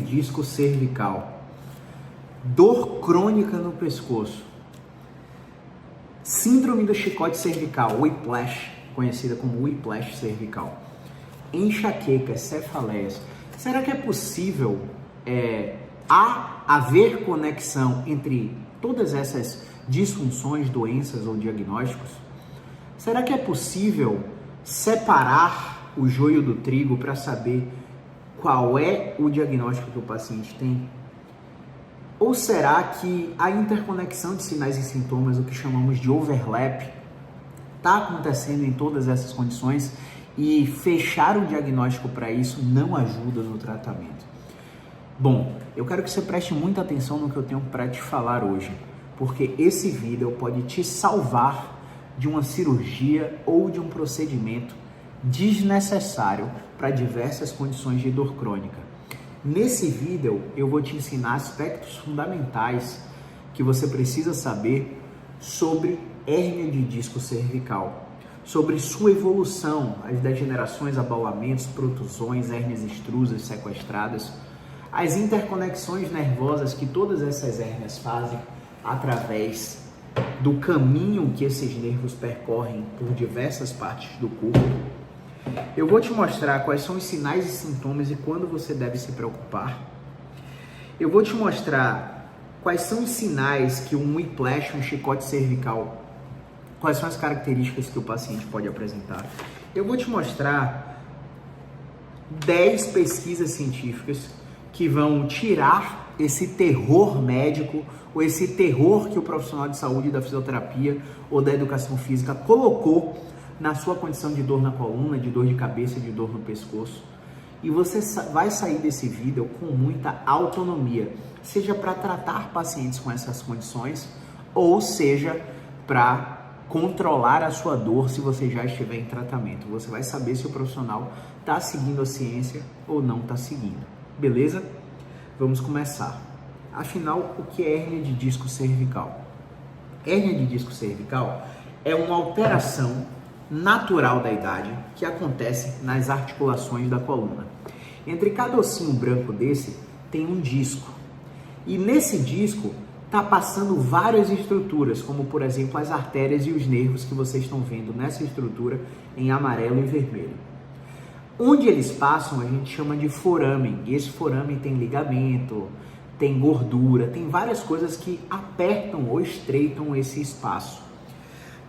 disco cervical, dor crônica no pescoço, síndrome do chicote cervical, whiplash, conhecida como whiplash cervical, enxaqueca, cefaleias. Será que é possível haver conexão entre todas essas disfunções, doenças ou diagnósticos? Será que é possível separar o joio do trigo para saber qual é o diagnóstico que o paciente tem? Ou será que a interconexão de sinais e sintomas, o que chamamos de overlap, está acontecendo em todas essas condições e fechar o diagnóstico para isso não ajuda no tratamento? Bom, eu quero que você preste muita atenção no que eu tenho para te falar hoje, porque esse vídeo pode te salvar de uma cirurgia ou de um procedimento desnecessário para diversas condições de dor crônica. Nesse vídeo eu vou te ensinar aspectos fundamentais que você precisa saber sobre hérnia de disco cervical, sobre sua evolução, as degenerações, abaulamentos, protusões, hérnias extrusas, sequestradas, as interconexões nervosas que todas essas hérnias fazem através do caminho que esses nervos percorrem por diversas partes do corpo. Eu vou te mostrar quais são os sinais e sintomas e quando você deve se preocupar. Eu vou te mostrar quais são os sinais que um whiplash, um chicote cervical, quais são as características que o paciente pode apresentar. Eu vou te mostrar 10 pesquisas científicas que vão tirar esse terror médico ou esse terror que o profissional de saúde da fisioterapia ou da educação física colocou na sua condição de dor na coluna, de dor de cabeça, de dor no pescoço. E você vai sair desse vídeo com muita autonomia, seja para tratar pacientes com essas condições, ou seja para controlar a sua dor se você já estiver em tratamento. Você vai saber se o profissional está seguindo a ciência ou não está seguindo. Beleza? Vamos começar. Afinal, o que é hérnia de disco cervical? Hérnia de disco cervical é uma alteração natural da idade que acontece nas articulações da coluna. Entre cada ossinho branco desse tem um disco. E nesse disco está passando várias estruturas, como por exemplo as artérias e os nervos que vocês estão vendo nessa estrutura em amarelo e vermelho. Onde eles passam a gente chama de foramen, e esse foramen tem ligamento, tem gordura, tem várias coisas que apertam ou estreitam esse espaço.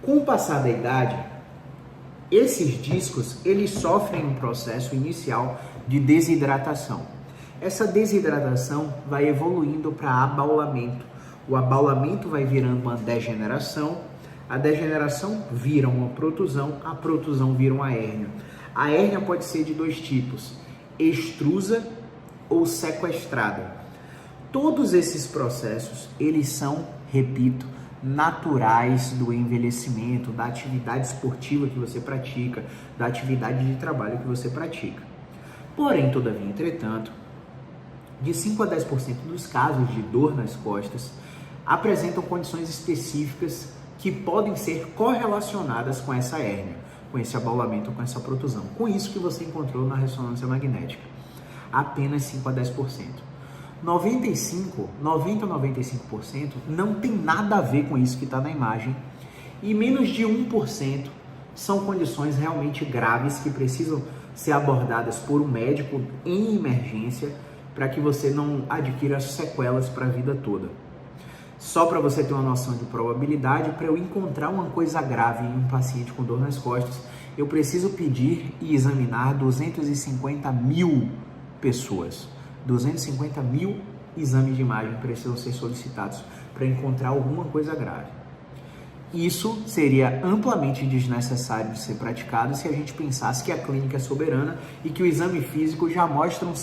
Com o passar da idade, esses discos eles sofrem um processo inicial de desidratação. Essa desidratação vai evoluindo para abaulamento. O abaulamento vai virando uma degeneração, a degeneração vira uma protusão, a protusão vira uma hérnia. A hérnia pode ser de dois tipos, extrusa ou sequestrada. Todos esses processos, eles são, repito, naturais do envelhecimento, da atividade esportiva que você pratica, da atividade de trabalho que você pratica. Porém, todavia, entretanto, de 5 a 10% dos casos de dor nas costas apresentam condições específicas que podem ser correlacionadas com essa hérnia, com esse abaulamento, com essa protusão. Com isso que você encontrou na ressonância magnética. Apenas 5 a 10%. 90 a 95% não tem nada a ver com isso que está na imagem. E menos de 1% são condições realmente graves que precisam ser abordadas por um médico em emergência para que você não adquira sequelas para a vida toda. Só para você ter uma noção de probabilidade, para eu encontrar uma coisa grave em um paciente com dor nas costas, eu preciso pedir e examinar 250 mil pessoas. 250 mil exames de imagem precisam ser solicitados para encontrar alguma coisa grave. Isso seria amplamente desnecessário de ser praticado se a gente pensasse que a clínica é soberana e que o exame físico já mostra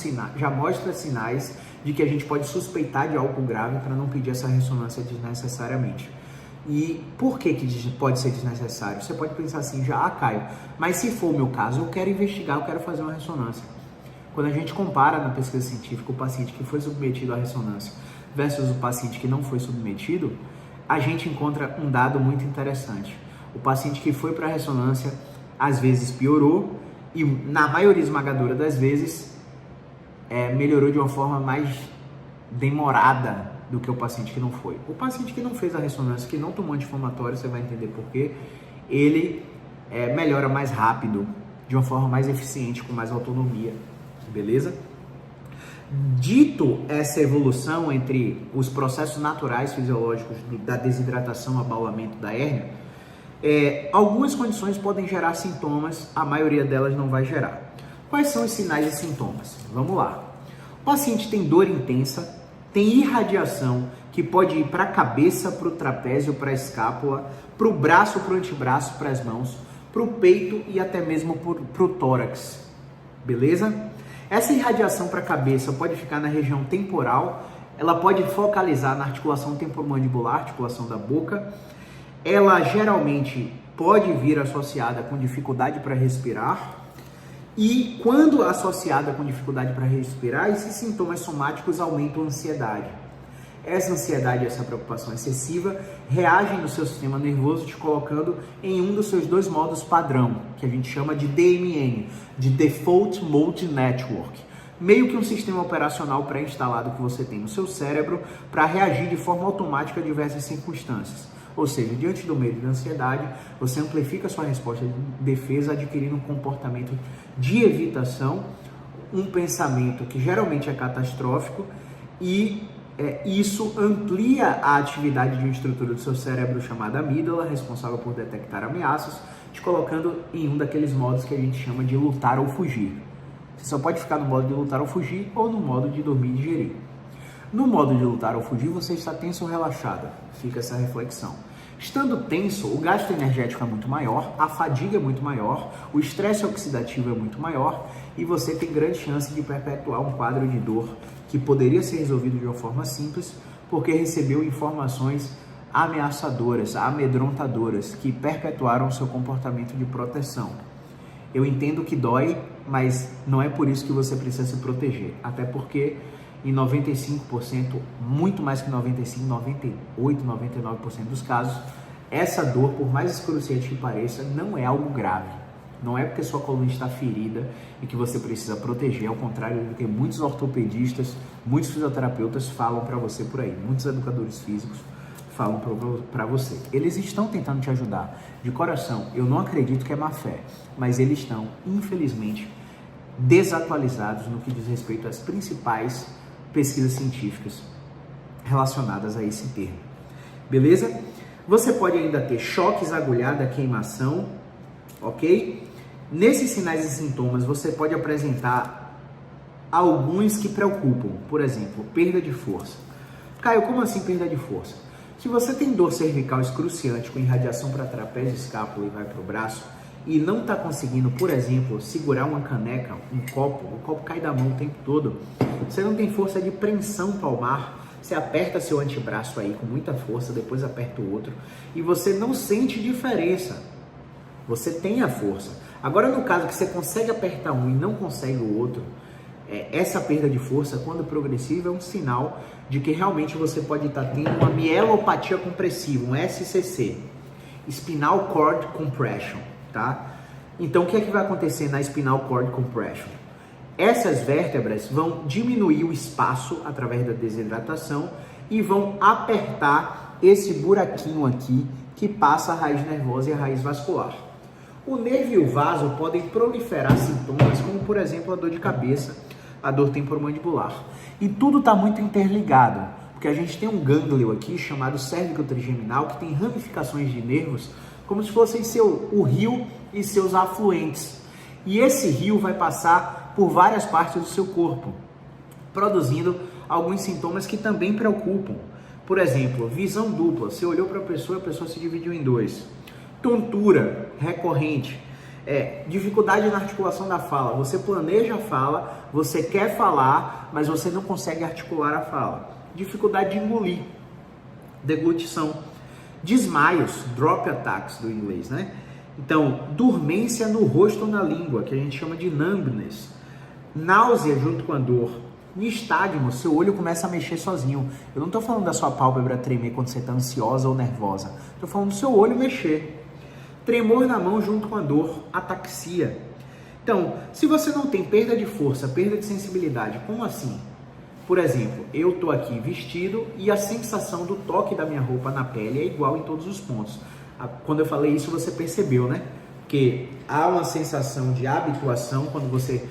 sinais de que a gente pode suspeitar de algo grave para não pedir essa ressonância desnecessariamente. E por que pode ser desnecessário? Você pode pensar assim, Caio, mas se for o meu caso, eu quero investigar, eu quero fazer uma ressonância. Quando a gente compara na pesquisa científica o paciente que foi submetido à ressonância versus o paciente que não foi submetido, a gente encontra um dado muito interessante. O paciente que foi para a ressonância, às vezes piorou e na maioria esmagadora das vezes melhorou de uma forma mais demorada do que o paciente que não foi. O paciente que não fez a ressonância, que não tomou anti-inflamatório, você vai entender por quê, ele melhora mais rápido, de uma forma mais eficiente, com mais autonomia, beleza? Dito essa evolução entre os processos naturais fisiológicos da desidratação, abaulamento da hérnia, algumas condições podem gerar sintomas, a maioria delas não vai gerar. Quais são os sinais e sintomas? Vamos lá. O paciente tem dor intensa, tem irradiação que pode ir para a cabeça, para o trapézio, para a escápula, para o braço, para o antebraço, para as mãos, para o peito e até mesmo para o tórax, beleza? Essa irradiação para a cabeça pode ficar na região temporal, ela pode focalizar na articulação temporomandibular, articulação da boca, ela geralmente pode vir associada com dificuldade para respirar, e quando associada com dificuldade para respirar, esses sintomas somáticos aumentam a ansiedade. Essa ansiedade, essa preocupação excessiva, reagem no seu sistema nervoso, te colocando em um dos seus dois modos padrão, que a gente chama de DMN, de Default Mode Network. Meio que um sistema operacional pré-instalado que você tem no seu cérebro para reagir de forma automática a diversas circunstâncias. Ou seja, diante do medo e da ansiedade, você amplifica sua resposta de defesa, adquirindo um comportamento de evitação, um pensamento que geralmente é catastrófico, e isso amplia a atividade de uma estrutura do seu cérebro chamada amígdala, responsável por detectar ameaças, te colocando em um daqueles modos que a gente chama de lutar ou fugir. Você só pode ficar no modo de lutar ou fugir ou no modo de dormir e digerir. No modo de lutar ou fugir, você está tenso ou relaxado. Fica essa reflexão. Estando tenso, o gasto energético é muito maior, a fadiga é muito maior, o estresse oxidativo é muito maior e você tem grande chance de perpetuar um quadro de dor que poderia ser resolvido de uma forma simples porque recebeu informações ameaçadoras, amedrontadoras, que perpetuaram o seu comportamento de proteção. Eu entendo que dói, mas não é por isso que você precisa se proteger, até porque em 95%, muito mais que 95%, 98%, 99% dos casos, essa dor, por mais excruciante que pareça, não é algo grave. Não é porque sua coluna está ferida e que você precisa proteger, ao contrário do que muitos ortopedistas, muitos fisioterapeutas falam para você por aí, muitos educadores físicos falam para você. Eles estão tentando te ajudar. De coração, eu não acredito que é má fé, mas eles estão, infelizmente, desatualizados no que diz respeito às principais pesquisas científicas relacionadas a esse termo. Beleza? Você pode ainda ter choques, agulhada, queimação, ok? Nesses sinais e sintomas, você pode apresentar alguns que preocupam. Por exemplo, perda de força. Caio, como assim perda de força? Se você tem dor cervical excruciante com irradiação para trapézio, escápula e vai para o braço, e não está conseguindo, por exemplo, segurar uma caneca, um copo, o copo cai da mão o tempo todo, você não tem força de preensão palmar, você aperta seu antebraço aí com muita força, depois aperta o outro, e você não sente diferença, você tem a força. Agora, no caso que você consegue apertar um e não consegue o outro, essa perda de força, quando progressiva, é um sinal de que realmente você pode estar tendo uma mielopatia compressiva, um SCC, Spinal Cord Compression. Tá? Então, o que é que vai acontecer na Spinal Cord Compression? Essas vértebras vão diminuir o espaço através da desidratação e vão apertar esse buraquinho aqui que passa a raiz nervosa e a raiz vascular. O nervo e o vaso podem proliferar sintomas como, por exemplo, a dor de cabeça, a dor temporomandibular. E tudo está muito interligado, porque a gente tem um gânglio aqui chamado cérvico trigeminal que tem ramificações de nervos como se fossem o rio e seus afluentes. E esse rio vai passar por várias partes do seu corpo, produzindo alguns sintomas que também preocupam. Por exemplo, visão dupla. Você olhou para a pessoa se dividiu em dois. Tontura recorrente. Dificuldade na articulação da fala. Você planeja a fala, você quer falar, mas você não consegue articular a fala. Dificuldade de engolir. Deglutição. Desmaios, drop attacks do inglês, né? Então, dormência no rosto ou na língua, que a gente chama de numbness. Náusea junto com a dor. Nistagmo, seu olho começa a mexer sozinho. Eu não estou falando da sua pálpebra tremer quando você está ansiosa ou nervosa. Estou falando do seu olho mexer. Tremor na mão junto com a dor, ataxia. Então, se você não tem perda de força, perda de sensibilidade, como assim? Por exemplo, eu estou aqui vestido e a sensação do toque da minha roupa na pele é igual em todos os pontos. Quando eu falei isso, você percebeu, né? Que há uma sensação de habituação quando você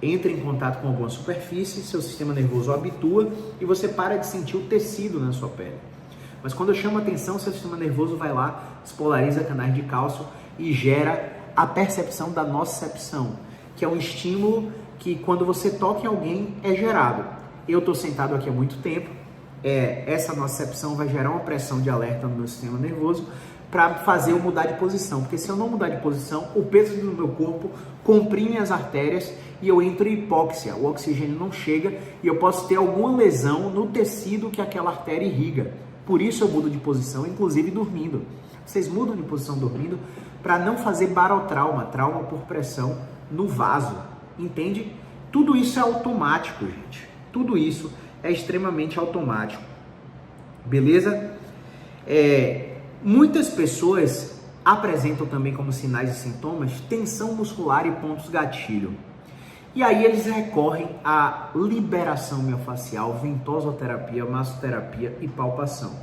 entra em contato com alguma superfície, seu sistema nervoso habitua e você para de sentir o tecido na sua pele. Mas quando eu chamo a atenção, seu sistema nervoso vai lá, despolariza canais de cálcio e gera a percepção da nocicepção, que é um estímulo que quando você toca em alguém é gerado. Eu estou sentado aqui há muito tempo, essa nocicepção vai gerar uma pressão de alerta no meu sistema nervoso para fazer eu mudar de posição, porque se eu não mudar de posição, o peso do meu corpo comprime as artérias e eu entro em hipóxia, o oxigênio não chega e eu posso ter alguma lesão no tecido que aquela artéria irriga. Por isso eu mudo de posição, inclusive dormindo. Vocês mudam de posição dormindo para não fazer barotrauma, trauma por pressão no vaso, entende? Tudo isso é automático, gente. Tudo isso é extremamente automático, beleza? Muitas pessoas apresentam também como sinais e sintomas tensão muscular e pontos gatilho. E aí eles recorrem à liberação miofascial, ventosoterapia, massoterapia e palpação.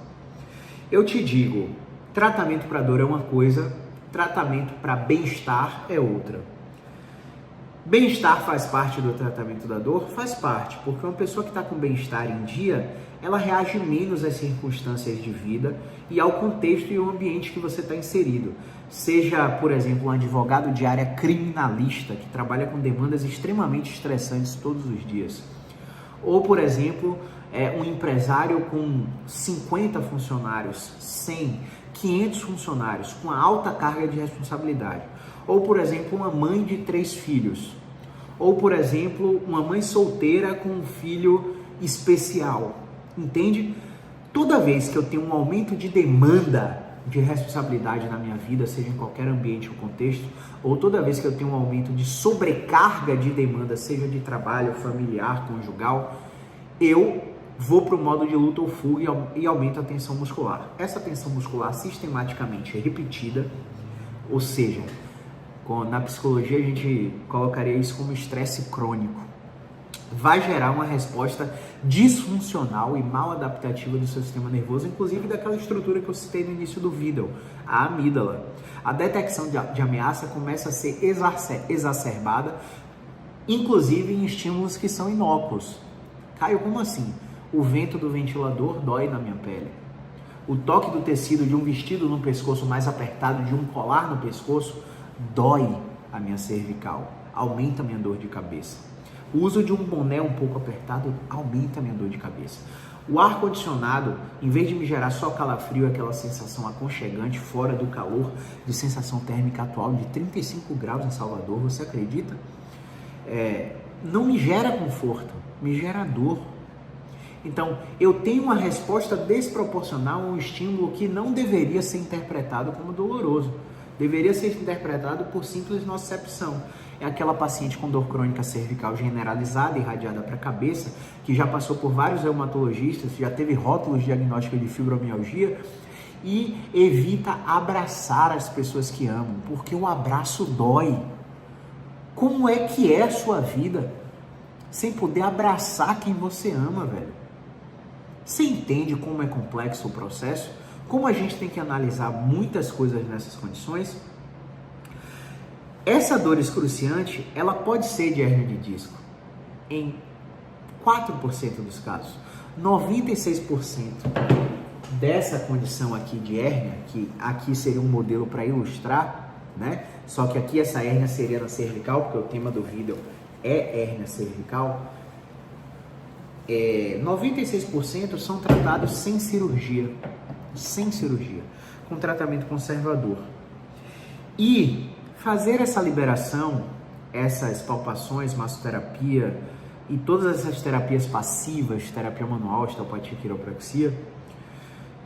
Eu te digo, tratamento para dor é uma coisa, tratamento para bem-estar é outra. Bem-estar faz parte do tratamento da dor? Faz parte, porque uma pessoa que está com bem-estar em dia, ela reage menos às circunstâncias de vida e ao contexto e ao ambiente que você está inserido. Seja, por exemplo, um advogado de área criminalista que trabalha com demandas extremamente estressantes todos os dias. Ou, por exemplo, um empresário com 50 funcionários, 100, 500 funcionários, com alta carga de responsabilidade. Ou, por exemplo, uma mãe de 3 filhos. Ou, por exemplo, uma mãe solteira com um filho especial. Entende? Toda vez que eu tenho um aumento de demanda de responsabilidade na minha vida, seja em qualquer ambiente ou contexto, ou toda vez que eu tenho um aumento de sobrecarga de demanda, seja de trabalho, familiar, conjugal, eu vou para o modo de luta ou fuga e aumento a tensão muscular. Essa tensão muscular sistematicamente é repetida, ou seja, na psicologia a gente colocaria isso como estresse crônico. Vai gerar uma resposta disfuncional e mal adaptativa do seu sistema nervoso, inclusive daquela estrutura que eu citei no início do vídeo, a amígdala. A detecção de ameaça começa a ser exacerbada, inclusive em estímulos que são inócuos. Caio, como assim? O vento do ventilador dói na minha pele. O toque do tecido de um vestido no pescoço mais apertado, de um colar no pescoço, dói a minha cervical, aumenta a minha dor de cabeça. O uso de um boné um pouco apertado aumenta a minha dor de cabeça. O ar-condicionado, em vez de me gerar só calafrio, aquela sensação aconchegante, fora do calor, de sensação térmica atual de 35 graus em Salvador, você acredita? Não me gera conforto, me gera dor. Então, eu tenho uma resposta desproporcional a um estímulo que não deveria ser interpretado como doloroso. Deveria ser interpretado por simples nocicepção. É aquela paciente com dor crônica cervical generalizada, irradiada para a cabeça, que já passou por vários reumatologistas, já teve rótulos diagnósticos de fibromialgia e evita abraçar as pessoas que amam, porque o abraço dói. Como é que é a sua vida sem poder abraçar quem você ama, velho? Você entende como é complexo o processo? Como a gente tem que analisar muitas coisas nessas condições? Essa dor excruciante, ela pode ser de hérnia de disco em 4% dos casos. 96% dessa condição aqui de hérnia, que aqui seria um modelo para ilustrar, né? Só que aqui essa hérnia seria na cervical, porque o tema do vídeo é hérnia cervical. 96% são tratados sem cirurgia, com tratamento conservador. E fazer essa liberação, essas palpações, massoterapia e todas essas terapias passivas, terapia manual, osteopatia, quiropraxia,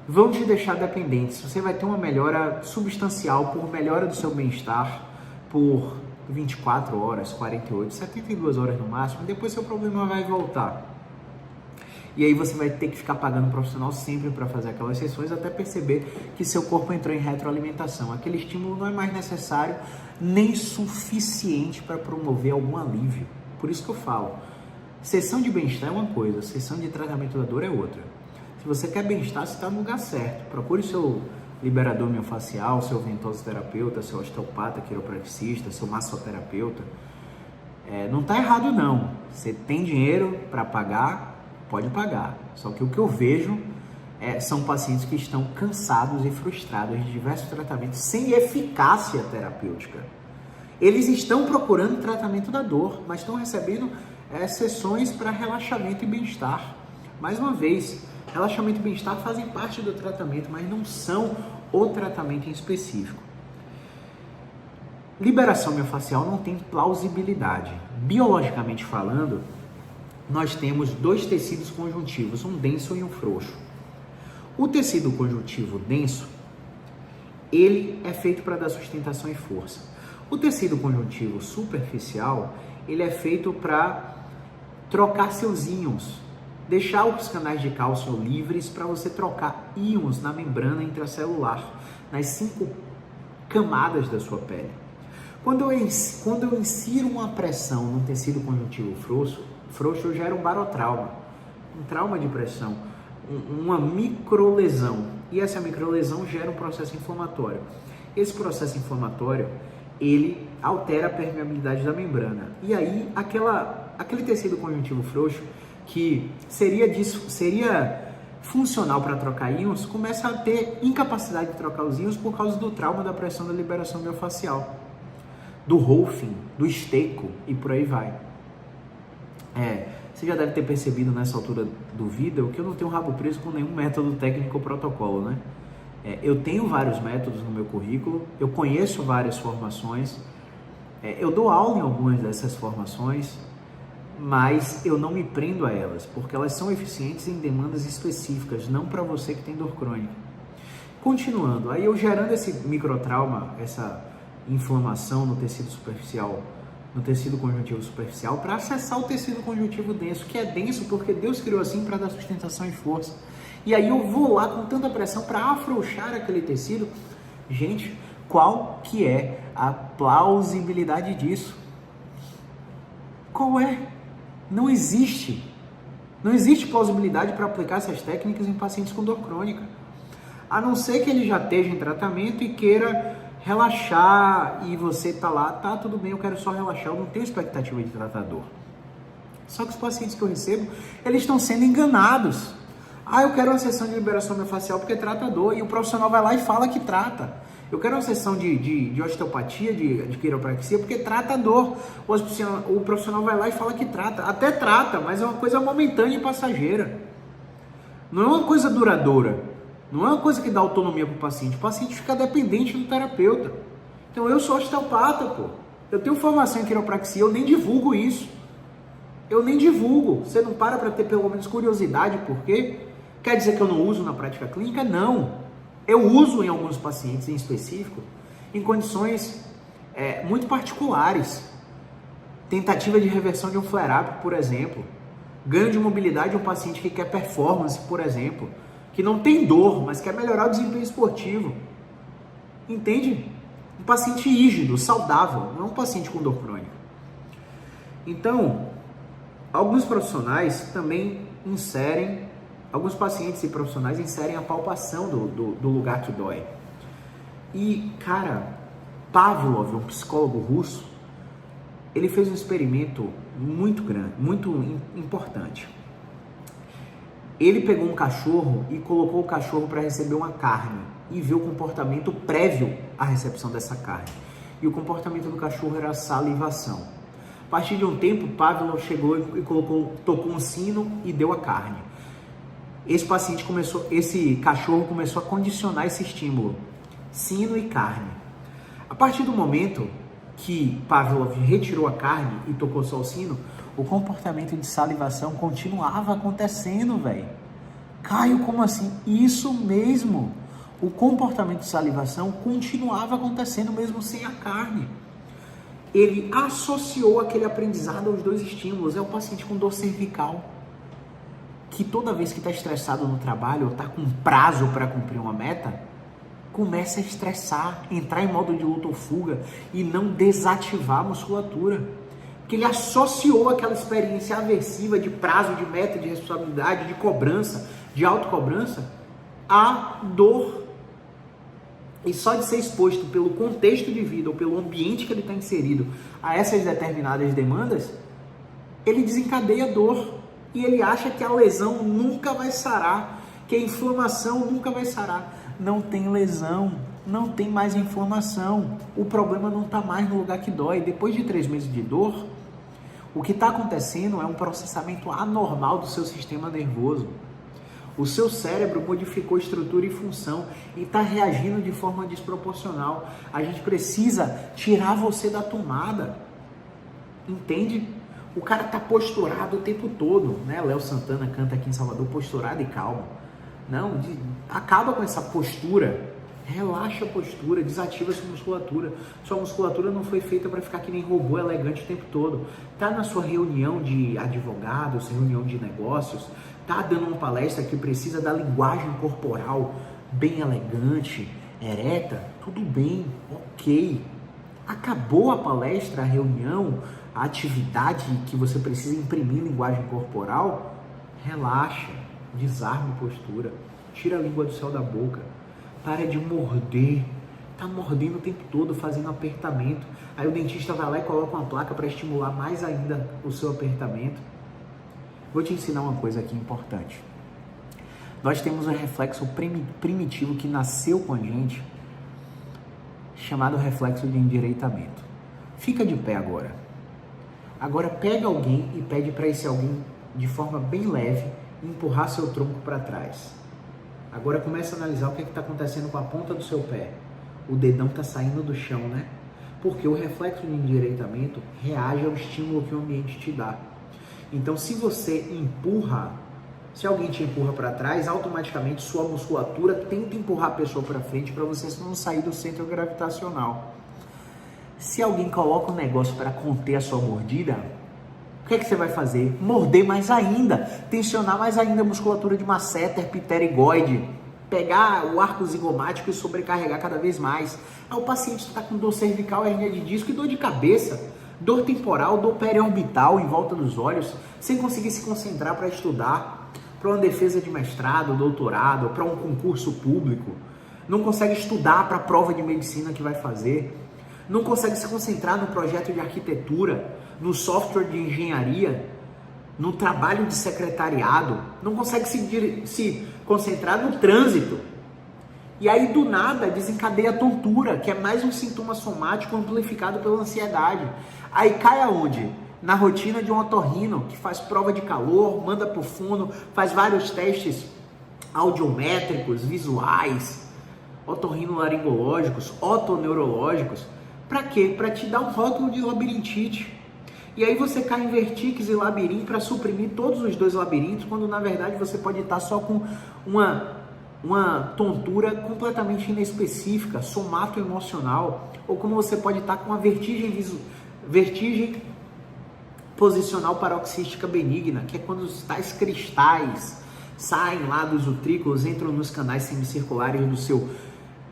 vão te deixar dependente. Você vai ter uma melhora substancial por melhora do seu bem-estar por 24 horas, 48, 72 horas no máximo, depois seu problema vai voltar. E aí você vai ter que ficar pagando um profissional sempre para fazer aquelas sessões até perceber que seu corpo entrou em retroalimentação. Aquele estímulo não é mais necessário nem suficiente para promover algum alívio. Por isso que eu falo, sessão de bem-estar é uma coisa, sessão de tratamento da dor é outra. Se você quer bem-estar, você está no lugar certo. Procure seu liberador miofascial, seu ventosoterapeuta, seu osteopata, quiropraxista, seu massoterapeuta. Não está errado não. Você tem dinheiro para pagar, pode pagar. Só que o que eu vejo são pacientes que estão cansados e frustrados de diversos tratamentos sem eficácia terapêutica. Eles estão procurando tratamento da dor, mas estão recebendo sessões para relaxamento e bem-estar. Mais uma vez, relaxamento e bem-estar fazem parte do tratamento, mas não são o tratamento em específico. Liberação miofascial não tem plausibilidade. Biologicamente falando, nós temos dois tecidos conjuntivos, um denso e um frouxo. O tecido conjuntivo denso, ele é feito para dar sustentação e força. O tecido conjuntivo superficial, ele é feito para trocar seus íons, deixar os canais de cálcio livres para você trocar íons na membrana intracelular, nas 5 camadas da sua pele. Quando eu insiro uma pressão no tecido conjuntivo frouxo, eu gero um barotrauma, um trauma de pressão, uma microlesão. E essa microlesão gera um processo inflamatório. Esse processo inflamatório, ele altera a permeabilidade da membrana. E aí, aquele tecido conjuntivo frouxo, que seria funcional para trocar íons, começa a ter incapacidade de trocar os íons por causa do trauma da pressão da liberação miofascial, do Rolfing, do esteco e por aí vai. Você já deve ter percebido nessa altura do vídeo que eu não tenho rabo preso com nenhum método técnico ou protocolo, né? Eu tenho vários métodos no meu currículo, eu conheço várias formações, eu dou aula em algumas dessas formações, mas eu não me prendo a elas, porque elas são eficientes em demandas específicas, não para você que tem dor crônica. Continuando, aí eu gerando esse microtrauma, essa inflamação no tecido superficial, no tecido conjuntivo superficial, para acessar o tecido conjuntivo denso, que é denso porque Deus criou assim para dar sustentação e força. E aí eu vou lá com tanta pressão para afrouxar aquele tecido. Gente, qual que é a plausibilidade disso? Qual é? Não existe. Não existe plausibilidade para aplicar essas técnicas em pacientes com dor crônica. A não ser que ele já esteja em tratamento e queira relaxar e você tá lá, tá, tudo bem, eu quero só relaxar, eu não tenho expectativa de tratar dor. Só que os pacientes que eu recebo, eles estão sendo enganados. Eu quero uma sessão de liberação miofascial porque trata dor, e o profissional vai lá e fala que trata. Eu quero uma sessão de osteopatia, de quiropraxia, porque trata dor. O profissional vai lá e fala que trata. Até trata, mas é uma coisa momentânea e passageira. Não é uma coisa duradoura. Não é uma coisa que dá autonomia para o paciente. O paciente fica dependente do terapeuta. Então eu sou osteopata, pô. Eu tenho formação em quiropraxia, eu nem divulgo isso. Eu nem divulgo. Você não para ter pelo menos curiosidade, por quê? Quer dizer que eu não uso na prática clínica? Não. Eu uso em alguns pacientes em específico, em condições muito particulares. Tentativa de reversão de um flare-up, por exemplo. Ganho de mobilidade de um paciente que quer performance, por exemplo. Que não tem dor, mas quer melhorar o desempenho esportivo. Entende? Um paciente rígido, saudável, não um paciente com dor crônica. Então, alguns profissionais também alguns pacientes e profissionais inserem a palpação do lugar que dói. E, cara, Pavlov, um psicólogo russo, ele fez um experimento muito grande, muito importante. Ele pegou um cachorro e colocou o cachorro para receber uma carne e viu o comportamento prévio à recepção dessa carne. E o comportamento do cachorro era a salivação. A partir de um tempo, Pavlov chegou e tocou um sino e deu a carne. Esse cachorro começou a condicionar esse estímulo, sino e carne. A partir do momento que Pavlov retirou a carne e tocou só o sino, o comportamento de salivação continuava acontecendo, velho. Caio, como assim? Isso mesmo. O comportamento de salivação continuava acontecendo mesmo sem a carne. Ele associou aquele aprendizado aos dois estímulos. É o paciente com dor cervical. que toda vez que está estressado no trabalho ou está com prazo para cumprir uma meta, começa a estressar, entrar em modo de luta ou fuga e não desativar a musculatura. Porque ele associou aquela experiência aversiva de prazo, de meta, de responsabilidade, de cobrança, de autocobrança, à dor. E só de ser exposto pelo contexto de vida ou pelo ambiente que ele está inserido a essas determinadas demandas, ele desencadeia dor. E ele acha que a lesão nunca vai sarar, que a inflamação nunca vai sarar. Não tem lesão, não tem mais inflamação. O problema não está mais no lugar que dói. Depois de 3 meses de dor, o que está acontecendo é um processamento anormal do seu sistema nervoso. O seu cérebro modificou estrutura e função e está reagindo de forma desproporcional. A gente precisa tirar você da tomada. Entende? O cara está posturado o tempo todo, né? Léo Santana canta aqui em Salvador, posturado e calmo. Não, acaba com essa postura. Relaxa a postura, desativa a sua musculatura. Sua musculatura não foi feita para ficar que nem robô elegante o tempo todo. Tá na sua reunião de advogados, reunião de negócios, tá dando uma palestra que precisa da linguagem corporal bem elegante, ereta, tudo bem, ok. Acabou a palestra, a reunião, a atividade que você precisa imprimir linguagem corporal, relaxa, desarme a postura, tira a língua do céu da boca. Para de morder, tá mordendo o tempo todo, fazendo apertamento. Aí o dentista vai lá e coloca uma placa para estimular mais ainda o seu apertamento. Vou te ensinar uma coisa aqui importante. Nós temos um reflexo primitivo que nasceu com a gente, chamado reflexo de endireitamento. Fica de pé agora. Agora pega alguém e pede para esse alguém, de forma bem leve, empurrar seu tronco para trás. Agora começa a analisar o que está acontecendo com a ponta do seu pé. O dedão está saindo do chão, né? Porque o reflexo de endireitamento reage ao estímulo que o ambiente te dá. Então, se você empurra, se alguém te empurra para trás, automaticamente sua musculatura tenta empurrar a pessoa para frente para você não sair do centro gravitacional. Se alguém coloca um negócio para conter a sua mordida, o que é que você vai fazer? Morder mais ainda, tensionar mais ainda a musculatura de masseter pterygoide, pegar o arco zigomático e sobrecarregar cada vez mais. Aí o paciente está com dor cervical, hernia de disco e dor de cabeça, dor temporal, dor periorbital em volta dos olhos, sem conseguir se concentrar para estudar, para uma defesa de mestrado, doutorado, para um concurso público, não consegue estudar para a prova de medicina que vai fazer, não consegue se concentrar no projeto de arquitetura, no software de engenharia, no trabalho de secretariado, não consegue se concentrar no trânsito. E aí do nada desencadeia a tontura, que é mais um sintoma somático amplificado pela ansiedade. Aí cai aonde? Na rotina de um otorrino que faz prova de calor, manda pro fono, faz vários testes audiométricos, visuais, otorrinolaringológicos, otoneurológicos. Para quê? Para te dar um rótulo de labirintite. E aí você cai em vertigens e labirinto para suprimir todos os 2 labirintos, quando na verdade você pode estar só com uma tontura completamente inespecífica, somato-emocional, ou como você pode estar com uma vertigem posicional paroxística benigna, que é quando os tais cristais saem lá dos utrículos, entram nos canais semicirculares do seu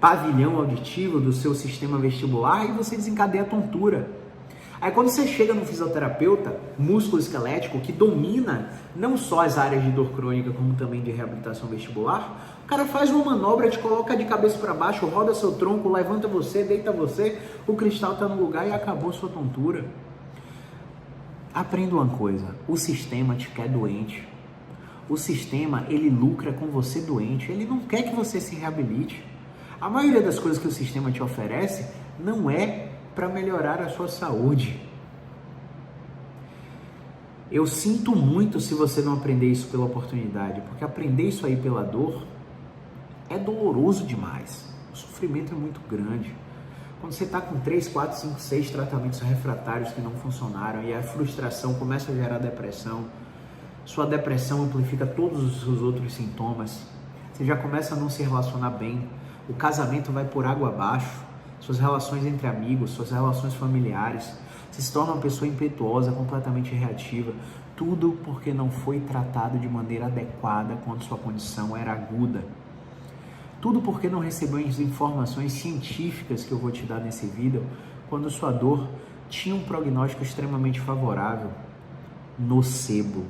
pavilhão auditivo, do seu sistema vestibular, e você desencadeia a tontura. Aí quando você chega no fisioterapeuta músculo-esquelético, que domina não só as áreas de dor crônica, como também de reabilitação vestibular, o cara faz uma manobra, te coloca de cabeça para baixo, roda seu tronco, levanta você, deita você, o cristal está no lugar e acabou sua tontura. Aprenda uma coisa, o sistema te quer doente. O sistema, ele lucra com você doente, ele não quer que você se reabilite. A maioria das coisas que o sistema te oferece não é para melhorar a sua saúde. Eu sinto muito se você não aprender isso pela oportunidade, porque aprender isso aí pela dor é doloroso demais. O sofrimento é muito grande. Quando você está com 3, 4, 5, 6 tratamentos refratários que não funcionaram e a frustração começa a gerar depressão, sua depressão amplifica todos os seus outros sintomas, você já começa a não se relacionar bem, o casamento vai por água abaixo, suas relações entre amigos, suas relações familiares, Você se torna uma pessoa impetuosa, completamente reativa. Tudo porque não foi tratado de maneira adequada quando sua condição era aguda. Tudo porque não recebeu as informações científicas que eu vou te dar nesse vídeo quando sua dor tinha um prognóstico extremamente favorável. Nocebo.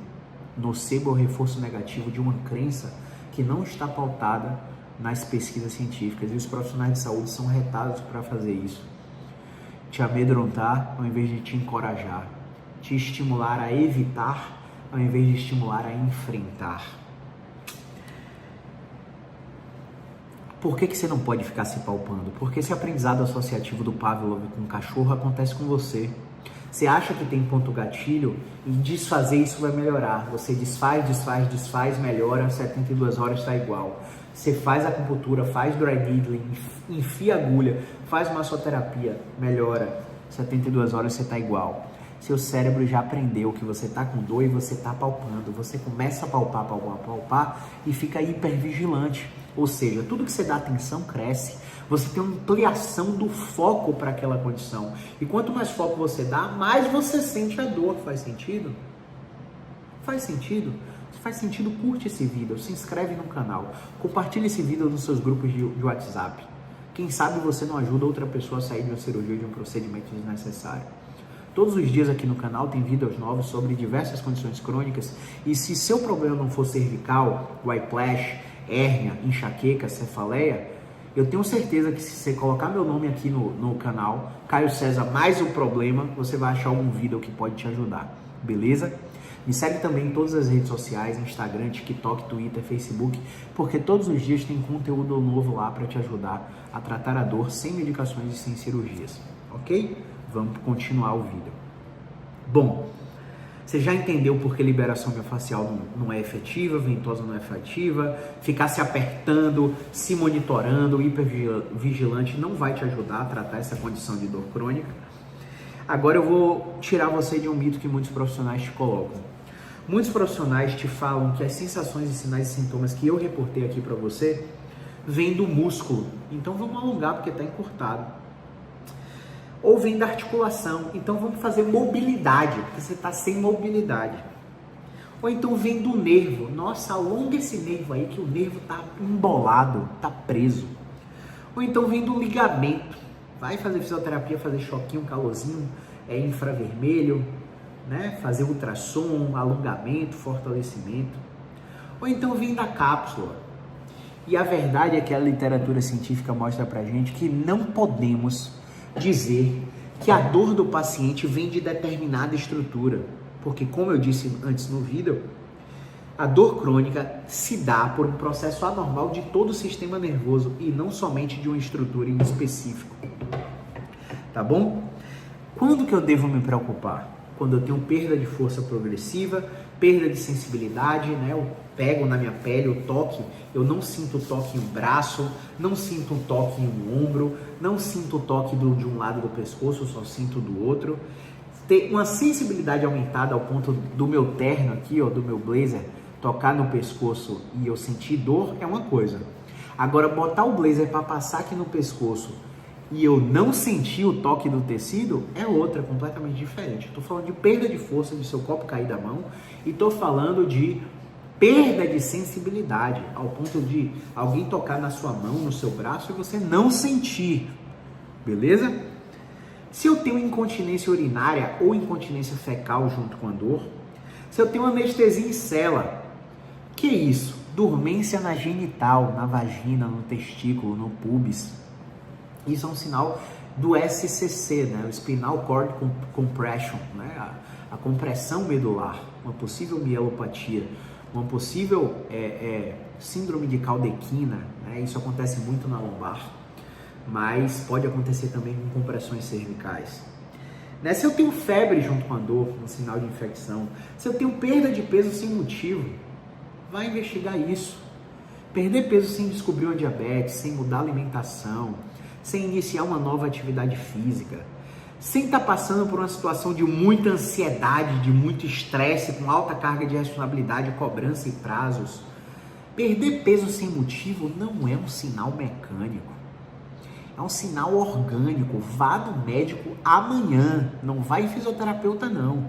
Nocebo é o reforço negativo de uma crença que não está pautada nas pesquisas científicas, e os profissionais de saúde são retados para fazer isso. Te amedrontar ao invés de te encorajar, te estimular a evitar ao invés de estimular a enfrentar. Por que você não pode ficar se palpando? Porque esse aprendizado associativo do Pavlov com o cachorro acontece com você. Você acha que tem ponto gatilho e desfazer isso vai melhorar. Você desfaz, melhora, 72 horas está igual. Você faz acupuntura, faz dry needling, enfia agulha, faz massoterapia, melhora, 72 horas você está igual. Seu cérebro já aprendeu que você está com dor e você está palpando. Você começa a palpar e fica hipervigilante. Ou seja, tudo que você dá atenção cresce. Você tem uma ampliação do foco para aquela condição. E quanto mais foco você dá, mais você sente a dor. Faz sentido? Faz sentido? Se faz sentido, curte esse vídeo, se inscreve no canal, compartilhe esse vídeo nos seus grupos de WhatsApp. Quem sabe você não ajuda outra pessoa a sair de uma cirurgia ou de um procedimento desnecessário. Todos os dias aqui no canal tem vídeos novos sobre diversas condições crônicas, e se seu problema não for cervical, whiplash, hérnia, enxaqueca, cefaleia, eu tenho certeza que se você colocar meu nome aqui no canal, Caio César mais o problema, você vai achar algum vídeo que pode te ajudar, beleza? Me segue também em todas as redes sociais, Instagram, TikTok, Twitter, Facebook, porque todos os dias tem conteúdo novo lá para te ajudar a tratar a dor sem medicações e sem cirurgias, ok? Vamos continuar o vídeo. Bom, você já entendeu por que liberação miofascial não é efetiva, ventosa não é efetiva, ficar se apertando, se monitorando, hipervigilante não vai te ajudar a tratar essa condição de dor crônica. Agora eu vou tirar você de um mito que muitos profissionais te colocam. Muitos profissionais te falam que as sensações e sinais e sintomas que eu reportei aqui para você vêm do músculo. Então vamos alongar porque está encurtado. Ou vem da articulação. Então vamos fazer mobilidade, porque você está sem mobilidade. Ou então vem do nervo. Nossa, alonga esse nervo aí que o nervo está embolado, está preso. Ou então vem do ligamento. Vai fazer fisioterapia, fazer choquinho, calorzinho, infravermelho, né? Fazer ultrassom, alongamento, fortalecimento. Ou então vem da cápsula. E a verdade é que a literatura científica mostra pra gente que não podemos dizer que a dor do paciente vem de determinada estrutura. Porque, como eu disse antes no vídeo, a dor crônica se dá por um processo anormal de todo o sistema nervoso e não somente de uma estrutura em específico. Tá bom? Quando que eu devo me preocupar? Quando eu tenho perda de força progressiva, perda de sensibilidade, né? Eu pego na minha pele o toque, eu não sinto o toque em um braço, não sinto um toque em um ombro, não sinto o toque de um lado do pescoço, só sinto do outro. Ter uma sensibilidade aumentada ao ponto do meu terno aqui, ó, do meu blazer, tocar no pescoço e eu sentir dor é uma coisa. Agora, botar o blazer para passar aqui no pescoço e eu não sentir o toque do tecido é outra, completamente diferente. Estou falando de perda de força, de seu copo cair da mão, e estou falando de perda de sensibilidade, ao ponto de alguém tocar na sua mão, no seu braço, e você não sentir, beleza? Se eu tenho incontinência urinária ou incontinência fecal junto com a dor, se eu tenho anestesia em cela, que isso? Dormência na genital, na vagina, no testículo, no pubis. Isso é um sinal do SCC, né? O Spinal Cord Compression, né? A compressão medular, uma possível mielopatia, uma possível síndrome de Caldequina, né? Isso acontece muito na lombar, mas pode acontecer também com compressões cervicais. Né? Se eu tenho febre junto com a dor, um sinal de infecção, se eu tenho perda de peso sem motivo, vai investigar isso. Perder peso sem descobrir uma diabetes, sem mudar a alimentação, sem iniciar uma nova atividade física, sem estar passando por uma situação de muita ansiedade, de muito estresse, com alta carga de responsabilidade, cobrança e prazos. Perder peso sem motivo não é um sinal mecânico. É um sinal orgânico. Vá no médico amanhã. Não vai em fisioterapeuta, não.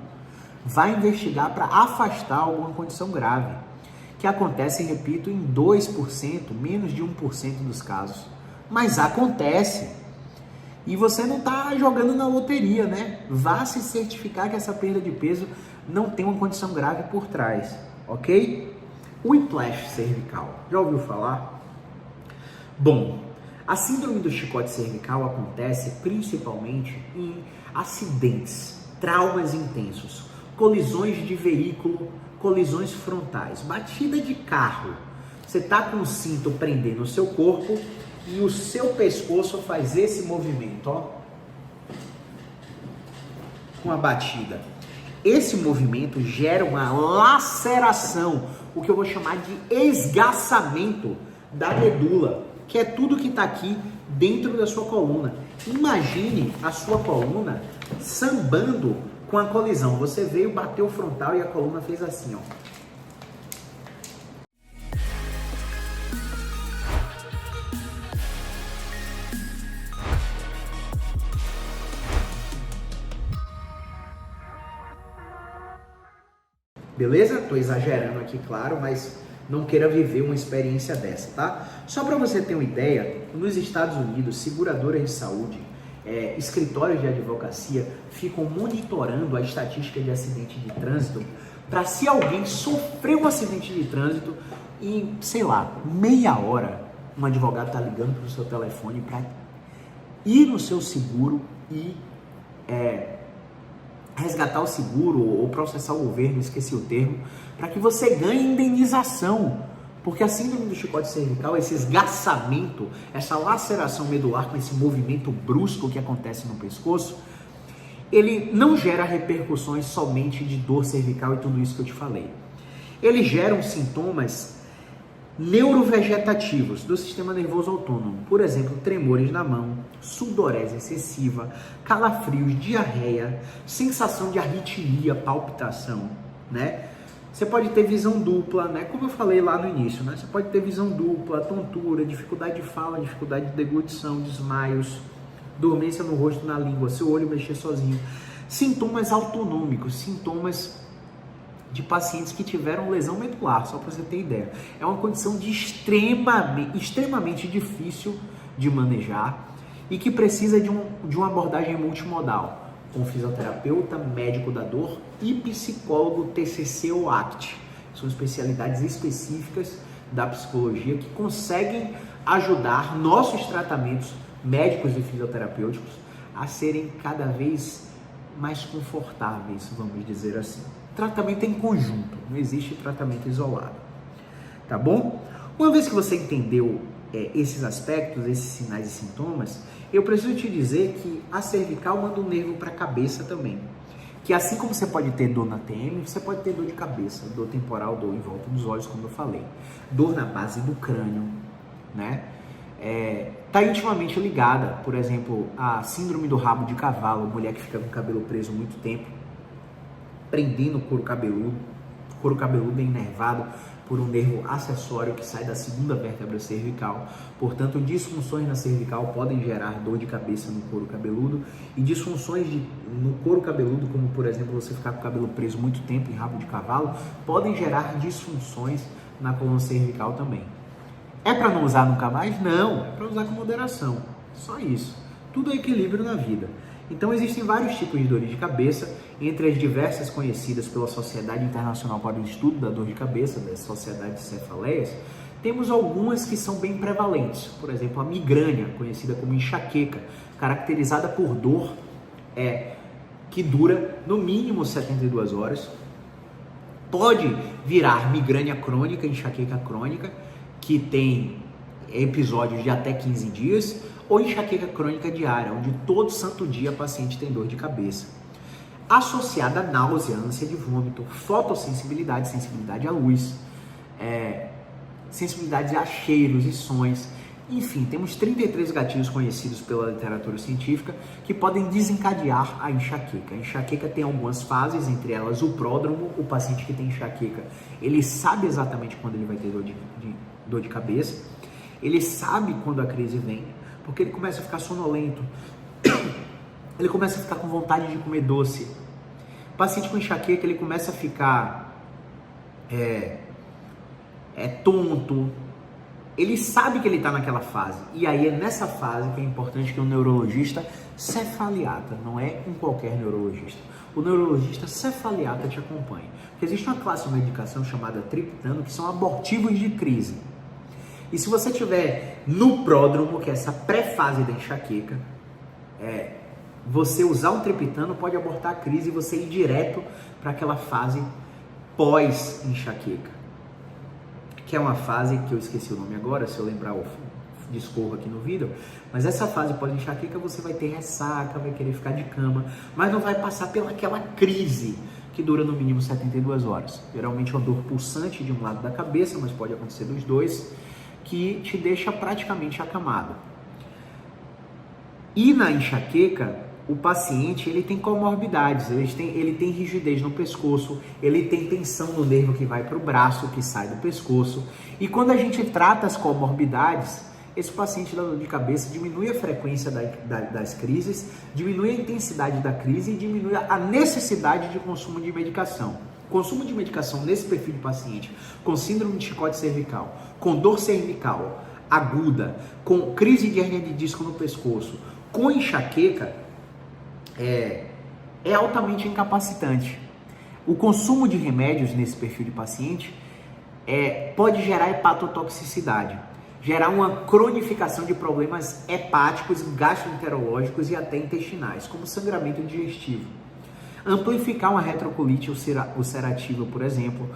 Vai investigar para afastar alguma condição grave, que acontece, repito, em 2%, menos de 1% dos casos. Mas acontece. E você não está jogando na loteria, né? Vá se certificar que essa perda de peso não tem uma condição grave por trás, ok? Whiplash cervical. Já ouviu falar? Bom, a síndrome do chicote cervical acontece principalmente em acidentes, traumas intensos, colisões de veículo, colisões frontais, batida de carro. Você está com o cinto prendendo o seu corpo e o seu pescoço faz esse movimento, ó, com a batida. Esse movimento gera uma laceração, o que eu vou chamar de esgaçamento da medula, que é tudo que está aqui dentro da sua coluna. Imagine a sua coluna sambando com a colisão. Você veio, bateu o frontal e a coluna fez assim, ó. Beleza? Tô exagerando aqui, claro, mas não queira viver uma experiência dessa, tá? Só para você ter uma ideia, nos Estados Unidos, seguradoras de saúde, escritórios de advocacia ficam monitorando a estatística de acidente de trânsito para, se alguém sofreu um acidente de trânsito, em, sei lá, meia hora, um advogado tá ligando pro seu telefone para ir no seu seguro e resgatar o seguro ou processar o governo, esqueci o termo, para que você ganhe indenização. Porque a síndrome do chicote cervical, esse esgaçamento, essa laceração medular com esse movimento brusco que acontece no pescoço, ele não gera repercussões somente de dor cervical e tudo isso que eu te falei. Ele gera sintomas neurovegetativos do sistema nervoso autônomo, por exemplo, tremores na mão, sudorese excessiva, calafrios, diarreia, sensação de arritmia, palpitação, né? Você pode ter visão dupla, né? Como eu falei lá no início, né? Você pode ter visão dupla, tontura, dificuldade de fala, dificuldade de deglutição, desmaios, dormência no rosto, na língua, seu olho mexer sozinho. Sintomas autonômicos, sintomas de pacientes que tiveram lesão medular, só para você ter ideia. É uma condição de extremamente difícil de manejar e que precisa de uma abordagem multimodal, com fisioterapeuta, médico da dor e psicólogo TCC ou ACT. São especialidades específicas da psicologia que conseguem ajudar nossos tratamentos médicos e fisioterapêuticos a serem cada vez mais confortáveis, vamos dizer assim. Tratamento em conjunto, não existe tratamento isolado, tá bom? Uma vez que você entendeu esses aspectos, esses sinais e sintomas, eu preciso te dizer que a cervical manda um nervo para a cabeça também, que assim como você pode ter dor na TM, você pode ter dor de cabeça, dor temporal, dor em volta dos olhos, como eu falei, dor na base do crânio, né? Tá intimamente ligada, por exemplo, à síndrome do rabo de cavalo, mulher que fica com o cabelo preso muito tempo, prendendo o couro cabeludo é inervado por um nervo acessório que sai da segunda vértebra cervical. Portanto, disfunções na cervical podem gerar dor de cabeça no couro cabeludo, e disfunções no couro cabeludo, como por exemplo você ficar com o cabelo preso muito tempo em rabo de cavalo, podem gerar disfunções na coluna cervical também. É para não usar nunca mais? Não, é para usar com moderação, só isso. Tudo é equilíbrio na vida. Então existem vários tipos de dores de cabeça, entre as diversas conhecidas pela Sociedade Internacional para o Estudo da Dor de Cabeça, da Sociedade de Cefaleias, temos algumas que são bem prevalentes. Por exemplo, a migrânia, conhecida como enxaqueca, caracterizada por dor que dura no mínimo 72 horas. Pode virar migrânia crônica, enxaqueca crônica, que tem episódios de até 15 dias, ou enxaqueca crônica diária, onde todo santo dia a paciente tem dor de cabeça. Associada a náusea, ânsia de vômito, fotossensibilidade, sensibilidade à luz, sensibilidade a cheiros e sons. Enfim, temos 33 gatilhos conhecidos pela literatura científica que podem desencadear a enxaqueca. A enxaqueca tem algumas fases, entre elas o pródromo. O paciente que tem enxaqueca, ele sabe exatamente quando ele vai ter dor de cabeça, ele sabe quando a crise vem. porque ele começa a ficar sonolento, ele começa a ficar com vontade de comer doce. O paciente com enxaqueca, ele começa a ficar tonto, ele sabe que ele está naquela fase, e aí é nessa fase que é importante que o neurologista cefaliatra, não é um qualquer neurologista, o neurologista cefaliatra te acompanha, porque existe uma classe de medicação chamada triptano, que são abortivos de crise, e se você tiver no pródromo, que é essa pré-fase da enxaqueca, você usar um triptano pode abortar a crise e você ir direto para aquela fase pós-enxaqueca, que é uma fase que eu esqueci o nome agora, se eu lembrar eu discorro aqui no vídeo, mas essa fase pós-enxaqueca você vai ter ressaca, vai querer ficar de cama, mas não vai passar pelaquela crise que dura no mínimo 72 horas. Geralmente é uma dor pulsante de um lado da cabeça, mas pode acontecer dos dois, que te deixa praticamente acamado. E na enxaqueca, o paciente ele tem comorbidades, ele tem rigidez no pescoço, ele tem tensão no nervo que vai para o braço, que sai do pescoço. E quando a gente trata as comorbidades, esse paciente da dor de cabeça diminui a frequência das crises, diminui a intensidade da crise e diminui a necessidade de consumo de medicação. Consumo de medicação nesse perfil de paciente com síndrome de chicote cervical, com dor cervical aguda, com crise de hérnia de disco no pescoço, com enxaqueca, é altamente incapacitante. O consumo de remédios nesse perfil de paciente pode gerar hepatotoxicidade, gerar uma cronificação de problemas hepáticos, gastroenterológicos e até intestinais, como sangramento digestivo. Amplificar uma retrocolite ulcerativa, por exemplo,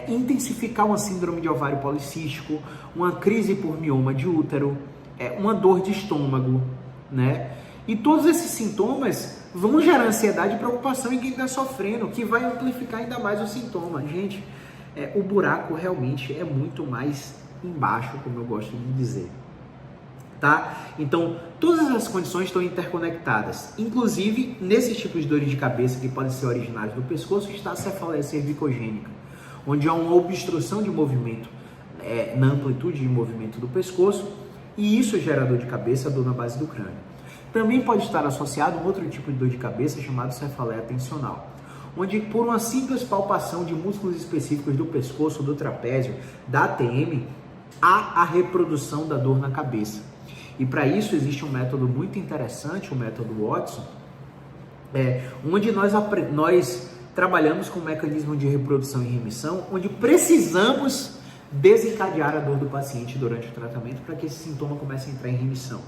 intensificar uma síndrome de ovário policístico, uma crise por mioma de útero, uma dor de estômago, né? E todos esses sintomas vão gerar ansiedade e preocupação em quem está sofrendo, que vai amplificar ainda mais os sintomas. Gente, o buraco realmente é muito mais embaixo, como eu gosto de dizer. Tá? Então, todas as condições estão interconectadas. Inclusive, nesses tipos de dores de cabeça que podem ser originários do pescoço, está a cefaleia cervicogênica, onde há uma obstrução de movimento na amplitude de movimento do pescoço, e isso gera dor de cabeça, dor na base do crânio. Também pode estar associado a um outro tipo de dor de cabeça chamado cefaleia tensional, onde por uma simples palpação de músculos específicos do pescoço, do trapézio, da ATM, há a reprodução da dor na cabeça. E para isso existe um método muito interessante, o método Watson, onde nós trabalhamos com um mecanismo de reprodução e remissão, onde precisamos desencadear a dor do paciente durante o tratamento para que esse sintoma comece a entrar em remissão.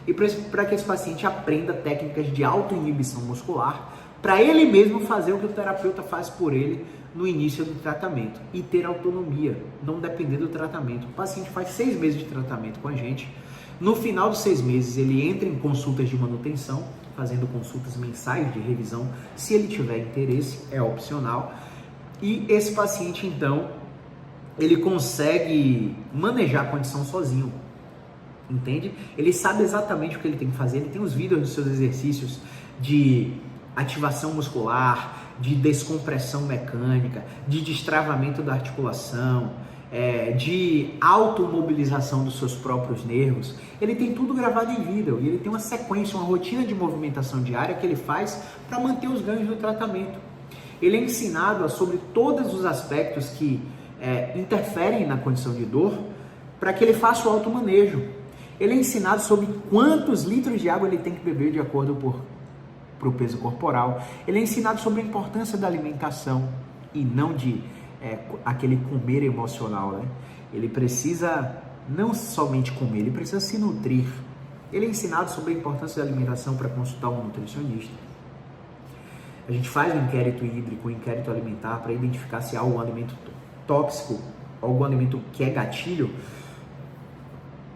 E para que esse paciente aprenda técnicas de autoinibição muscular, para ele mesmo fazer o que o terapeuta faz por ele no início do tratamento e ter autonomia, não depender do tratamento. O paciente faz 6 meses de tratamento com a gente, no final dos 6 meses ele entra em consultas de manutenção, fazendo consultas mensais de revisão, se ele tiver interesse, é opcional, e esse paciente então, ele consegue manejar a condição sozinho. Entende? Ele sabe exatamente o que ele tem que fazer, ele tem os vídeos dos seus exercícios de ativação muscular, de descompressão mecânica, de destravamento da articulação, de automobilização dos seus próprios nervos. Ele tem tudo gravado em vídeo e ele tem uma sequência, uma rotina de movimentação diária que ele faz para manter os ganhos do tratamento. Ele é ensinado sobre todos os aspectos que interferem na condição de dor para que ele faça o automanejo. Ele é ensinado sobre quantos litros de água ele tem que beber de acordo para o peso corporal. Ele é ensinado sobre a importância da alimentação e não de aquele comer emocional, né? Ele precisa não somente comer, ele precisa se nutrir. Ele é ensinado sobre a importância da alimentação para consultar um nutricionista. A gente faz um inquérito hídrico, um inquérito alimentar para identificar se há algum alimento tóxico, algum alimento que é gatilho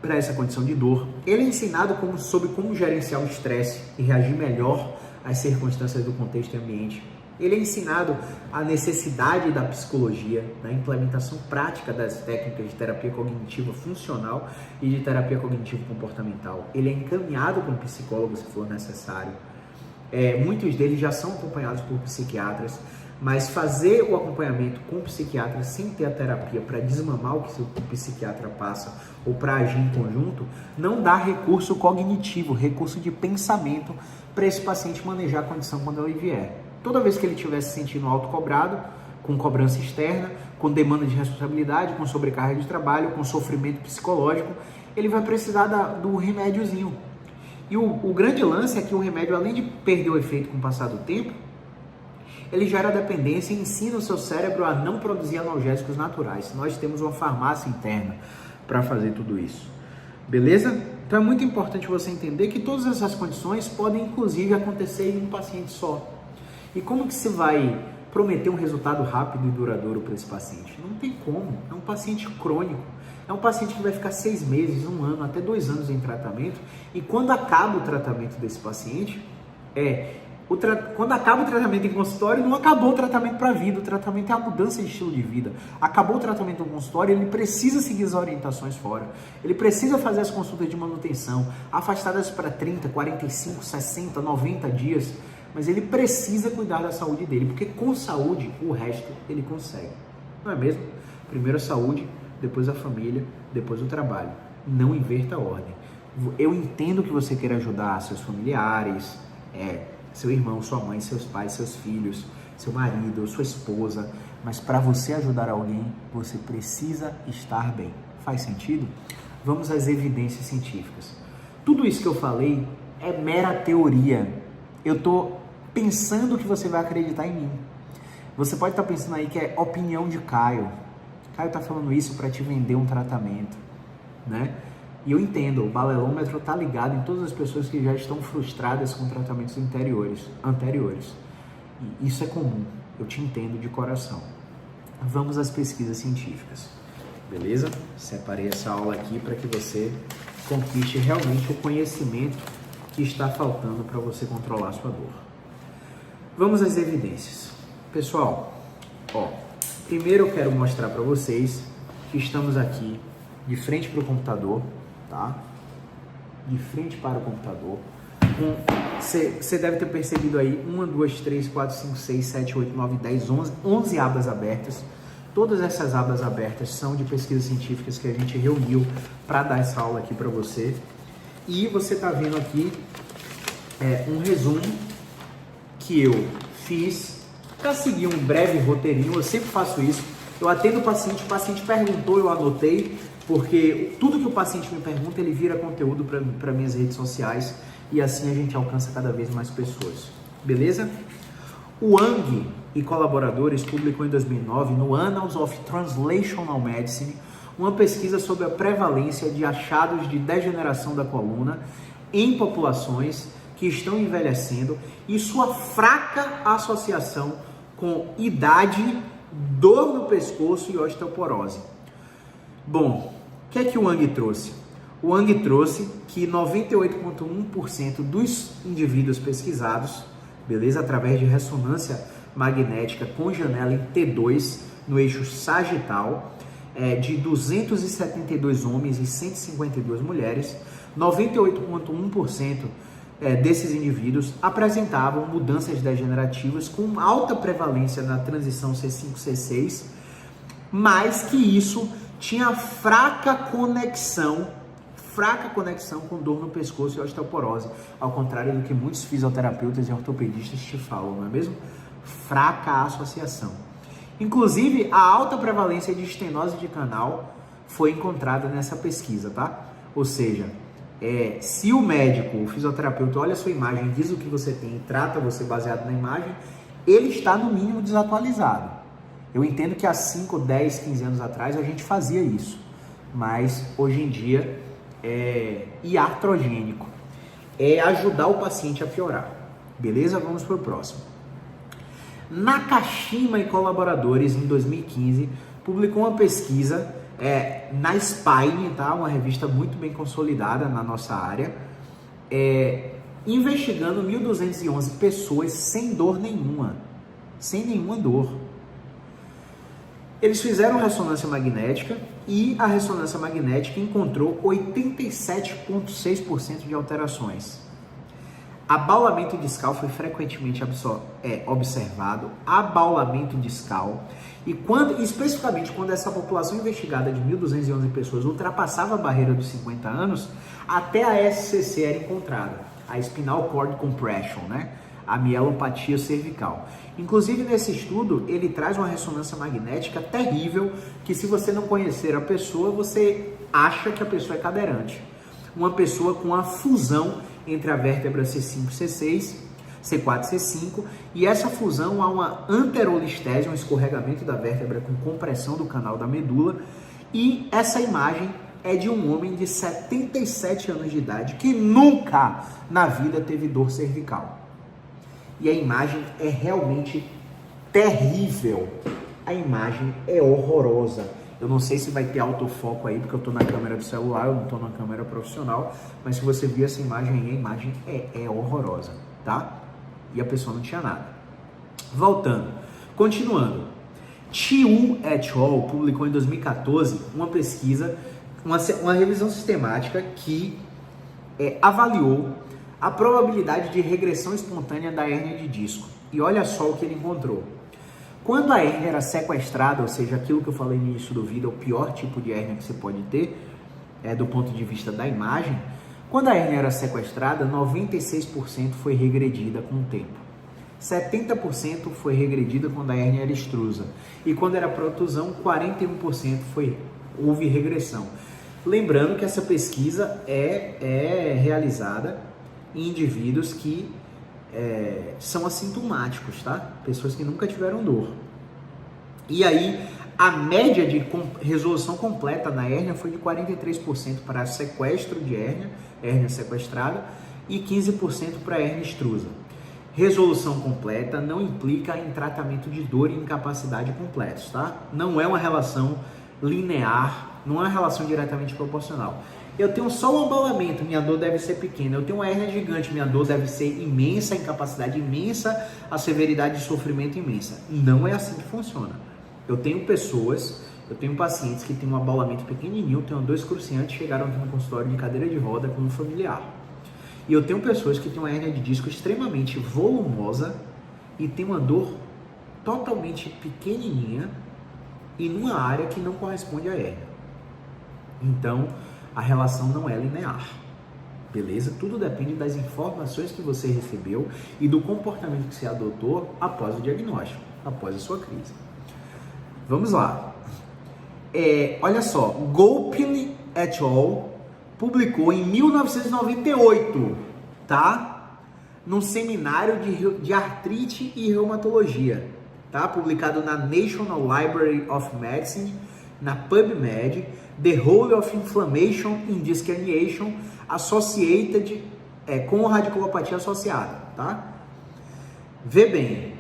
para essa condição de dor. Ele é ensinado sobre como gerenciar o estresse e reagir melhor às circunstâncias do contexto e ambiente. Ele é ensinado a necessidade da psicologia, da implementação prática das técnicas de terapia cognitiva funcional e de terapia cognitivo comportamental. Ele é encaminhado para um psicólogo se for necessário. Muitos deles já são acompanhados por psiquiatras. Mas fazer o acompanhamento com o psiquiatra sem ter a terapia para desmamar o que o psiquiatra passa ou para agir em conjunto, não dá recurso cognitivo, recurso de pensamento para esse paciente manejar a condição quando ele vier. Toda vez que ele estiver se sentindo autocobrado, com cobrança externa, com demanda de responsabilidade, com sobrecarga de trabalho, com sofrimento psicológico, ele vai precisar do remédiozinho. E o grande lance é que o remédio, além de perder o efeito com o passar do tempo, ele gera dependência e ensina o seu cérebro a não produzir analgésicos naturais. Nós temos uma farmácia interna para fazer tudo isso. Beleza? Então é muito importante você entender que todas essas condições podem inclusive acontecer em um paciente só. E como que se vai prometer um resultado rápido e duradouro para esse paciente? Não tem como. É um paciente crônico. É um paciente que vai ficar 6 meses, 1 ano, até 2 anos em tratamento. E quando acaba o tratamento desse paciente, quando acaba o tratamento em consultório, não acabou o tratamento para a vida. O tratamento é a mudança de estilo de vida. Acabou o tratamento no consultório, ele precisa seguir as orientações fora. Ele precisa fazer as consultas de manutenção, afastadas para 30, 45, 60, 90 dias. Mas ele precisa cuidar da saúde dele, porque com saúde, o resto ele consegue. Não é mesmo? Primeiro a saúde, depois a família, depois o trabalho. Não inverta a ordem. Eu entendo que você queira ajudar seus familiares, seu irmão, sua mãe, seus pais, seus filhos, seu marido, sua esposa, mas para você ajudar alguém, você precisa estar bem. Faz sentido? Vamos às evidências científicas. Tudo isso que eu falei é mera teoria. Eu estou pensando que você vai acreditar em mim. Você pode estar pensando aí que é opinião de Caio. Caio está falando isso para te vender um tratamento, né? E eu entendo, o balelômetro está ligado em todas as pessoas que já estão frustradas com tratamentos anteriores. E isso é comum, eu te entendo de coração. Vamos às pesquisas científicas, beleza? Separei essa aula aqui para que você conquiste realmente o conhecimento que está faltando para você controlar a sua dor. Vamos às evidências. Pessoal, primeiro eu quero mostrar para vocês que estamos aqui de frente para o computador, tá? De frente para o computador. Você deve ter percebido aí 1, 2, 3, 4, 5, 6, 7, 8, 9, 10, 11 abas abertas. Todas essas abas abertas são de pesquisas científicas que a gente reuniu para dar essa aula aqui para você. E você está vendo aqui um resumo que eu fiz para seguir um breve roteirinho. Eu sempre faço isso. Eu atendo o paciente perguntou, eu anotei, porque tudo que o paciente me pergunta, ele vira conteúdo para minhas redes sociais e assim a gente alcança cada vez mais pessoas. Beleza? O Wang e colaboradores publicou em 2009 no Annals of Translational Medicine uma pesquisa sobre a prevalência de achados de degeneração da coluna em populações que estão envelhecendo e sua fraca associação com idade, dor no pescoço e osteoporose. Bom, o que é que o Wang trouxe? O Wang trouxe que 98,1% dos indivíduos pesquisados, beleza, através de ressonância magnética com janela em T2 no eixo sagital, de 272 homens e 152 mulheres, 98,1% desses indivíduos apresentavam mudanças degenerativas com alta prevalência na transição C5-C6, mas que isso tinha fraca conexão com dor no pescoço e osteoporose, ao contrário do que muitos fisioterapeutas e ortopedistas te falam, não é mesmo? Fraca associação. Inclusive, a alta prevalência de estenose de canal foi encontrada nessa pesquisa, tá? Ou seja, se o médico, o fisioterapeuta, olha a sua imagem, diz o que você tem e trata você baseado na imagem, ele está no mínimo desatualizado. Eu entendo que há 5, 10, 15 anos atrás a gente fazia isso, mas hoje em dia é iatrogênico, é ajudar o paciente a piorar. Beleza? Vamos para o próximo. Nakashima e colaboradores, em 2015, publicou uma pesquisa na Spine, tá? Uma revista muito bem consolidada na nossa área, investigando 1.211 pessoas sem dor nenhuma, sem nenhuma dor. Eles fizeram ressonância magnética e a ressonância magnética encontrou 87,6% de alterações. Abaulamento discal foi frequentemente observado, abaulamento discal, e especificamente quando essa população investigada de 1.211 pessoas ultrapassava a barreira dos 50 anos, até a SCC era encontrada, a Spinal Cord Compression, né? A mielopatia cervical. Inclusive, nesse estudo, ele traz uma ressonância magnética terrível, que se você não conhecer a pessoa, você acha que a pessoa é cadeirante. Uma pessoa com a fusão entre a vértebra C5 e C6, C4 e C5, e essa fusão há uma anterolistese, um escorregamento da vértebra com compressão do canal da medula, e essa imagem é de um homem de 77 anos de idade que nunca na vida teve dor cervical. E a imagem é realmente terrível. A imagem é horrorosa. Eu não sei se vai ter autofoco aí, porque eu estou na câmera do celular, eu não estou na câmera profissional, mas se você vir essa imagem aí, a imagem é horrorosa, tá? E a pessoa não tinha nada. Voltando, continuando. Chiu et al. Publicou em 2014 uma pesquisa, uma revisão sistemática que avaliou a probabilidade de regressão espontânea da hérnia de disco. E olha só o que ele encontrou. Quando a hérnia era sequestrada, ou seja, aquilo que eu falei no início do vídeo, é o pior tipo de hérnia que você pode ter, do ponto de vista da imagem, quando a hérnia era sequestrada, 96% foi regredida com o tempo. 70% foi regredida quando a hérnia era extrusa. E quando era protusão, 41% houve regressão. Lembrando que essa pesquisa é realizada em indivíduos que são assintomáticos, tá? Pessoas que nunca tiveram dor. E aí, a média de resolução completa na hérnia foi de 43% para sequestro de hérnia sequestrada, e 15% para hérnia extrusa. Resolução completa não implica em tratamento de dor e incapacidade completos, tá? Não é uma relação linear, não é uma relação diretamente proporcional. Eu tenho só um abalamento, minha dor deve ser pequena. Eu tenho uma hérnia gigante, minha dor deve ser imensa, a incapacidade imensa, a severidade de sofrimento imensa. Não é assim que funciona. Eu tenho pacientes que têm um abalamento pequenininho, tenho 2 cruciantes, chegaram aqui no consultório de cadeira de roda com um familiar. E eu tenho pessoas que têm uma hérnia de disco extremamente volumosa e tem uma dor totalmente pequenininha e numa área que não corresponde à hérnia. Então, a relação não é linear, beleza? Tudo depende das informações que você recebeu e do comportamento que você adotou após o diagnóstico, após a sua crise. Vamos lá. Olha só, Gopil et al. Publicou em 1998, tá? Num seminário de artrite e reumatologia, tá? Publicado na National Library of Medicine, na PubMed, The Role of Inflammation in Disc Herniation Associated com radiculopatia associada, tá? Vê bem,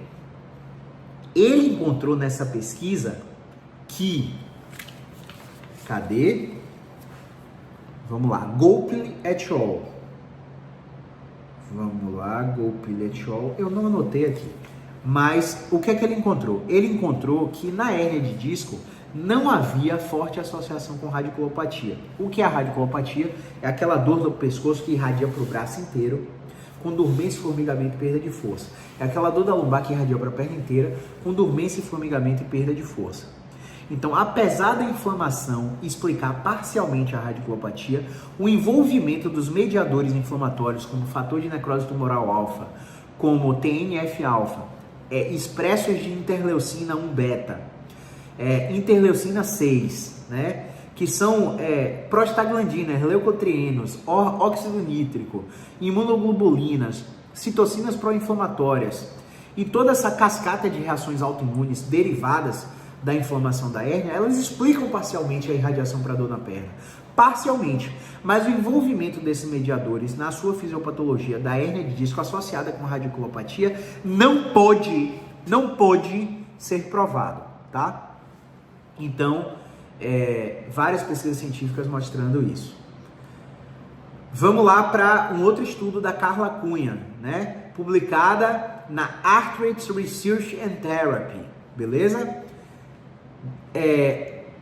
ele encontrou nessa pesquisa que, cadê? Vamos lá, Gopil et al. Vamos lá, Gopil et al. Eu não anotei aqui, mas o que é que ele encontrou? Ele encontrou que na hérnia de disco não havia forte associação com radiculopatia. O que é a radiculopatia? É aquela dor do pescoço que irradia para o braço inteiro, com dormência, formigamento e perda de força. É aquela dor da lombar que irradia para a perna inteira, com dormência, formigamento e perda de força. Então, apesar da inflamação explicar parcialmente a radiculopatia, o envolvimento dos mediadores inflamatórios, como fator de necrose tumoral alfa, como TNF-alfa, expressos de interleucina 1 beta, interleucina 6, né? Que são prostaglandinas, leucotrienos, óxido nítrico, imunoglobulinas, citocinas pró-inflamatórias e toda essa cascata de reações autoimunes derivadas da inflamação da hérnia, elas explicam parcialmente a irradiação para dor na perna. Parcialmente, mas o envolvimento desses mediadores na sua fisiopatologia da hérnia de disco associada com radiculopatia não pôde ser provado, tá? Então, várias pesquisas científicas mostrando isso. Vamos lá para um outro estudo da Carla Cunha, né? Publicada na Arthritis Research and Therapy, beleza?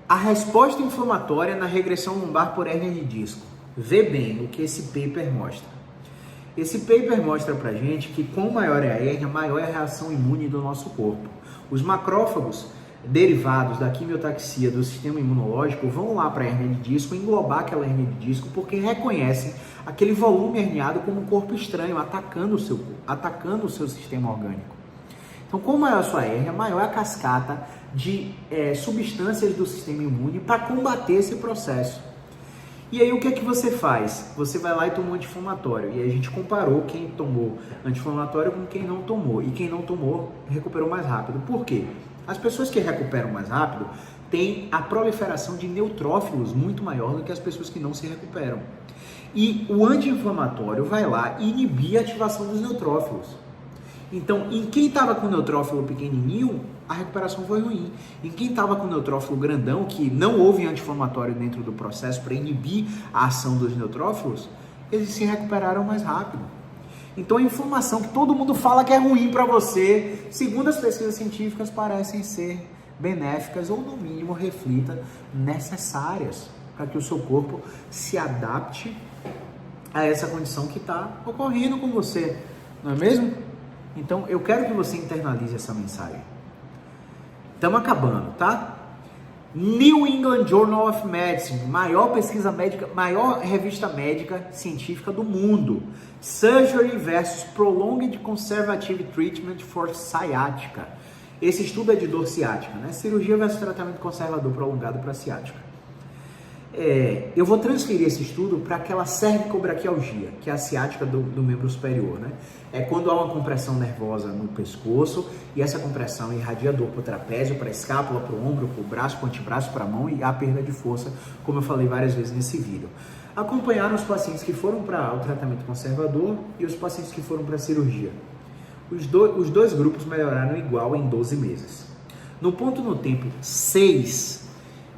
A resposta inflamatória na regressão lombar por hérnia de disco. Vê bem o que esse paper mostra. Esse paper mostra pra gente que quanto maior é a hérnia, maior é a reação imune do nosso corpo. Os macrófagos derivados da quimiotaxia do sistema imunológico vão lá para a hernia de disco, englobar aquela hernia de disco, porque reconhecem aquele volume herniado como um corpo estranho, atacando o seu sistema orgânico. Então, como maior a sua hérnia, maior é a cascata de substâncias do sistema imune para combater esse processo. E aí o que é que você faz? Você vai lá e toma um anti-inflamatório. E aí a gente comparou quem tomou anti-inflamatório com quem não tomou. E quem não tomou recuperou mais rápido. Por quê? As pessoas que recuperam mais rápido têm a proliferação de neutrófilos muito maior do que as pessoas que não se recuperam. E o anti-inflamatório vai lá e inibir a ativação dos neutrófilos. Então, em quem estava com o neutrófilo pequenininho, a recuperação foi ruim. Em quem estava com o neutrófilo grandão, que não houve anti-inflamatório dentro do processo para inibir a ação dos neutrófilos, eles se recuperaram mais rápido. Então, a inflamação que todo mundo fala que é ruim para você, segundo as pesquisas científicas, parecem ser benéficas ou, no mínimo, reflita necessárias para que o seu corpo se adapte a essa condição que está ocorrendo com você, não é mesmo? Então, eu quero que você internalize essa mensagem. Estamos acabando, tá? New England Journal of Medicine, maior pesquisa médica, maior revista médica científica do mundo. Surgery versus Prolonged Conservative Treatment for Sciatica. Esse estudo é de dor ciática, né? Cirurgia versus tratamento conservador prolongado para ciática. Eu vou transferir esse estudo para aquela cervicobraquialgia, que é a ciática do membro superior, né? É quando há uma compressão nervosa no pescoço e essa compressão irradia dor para o trapézio, para a escápula, para o ombro, para o braço, para o antebraço, para a mão e há perda de força, como eu falei várias vezes nesse vídeo. Acompanharam os pacientes que foram para o tratamento conservador e os pacientes que foram para a cirurgia. Os dois grupos melhoraram igual em 12 meses. No ponto no tempo 6,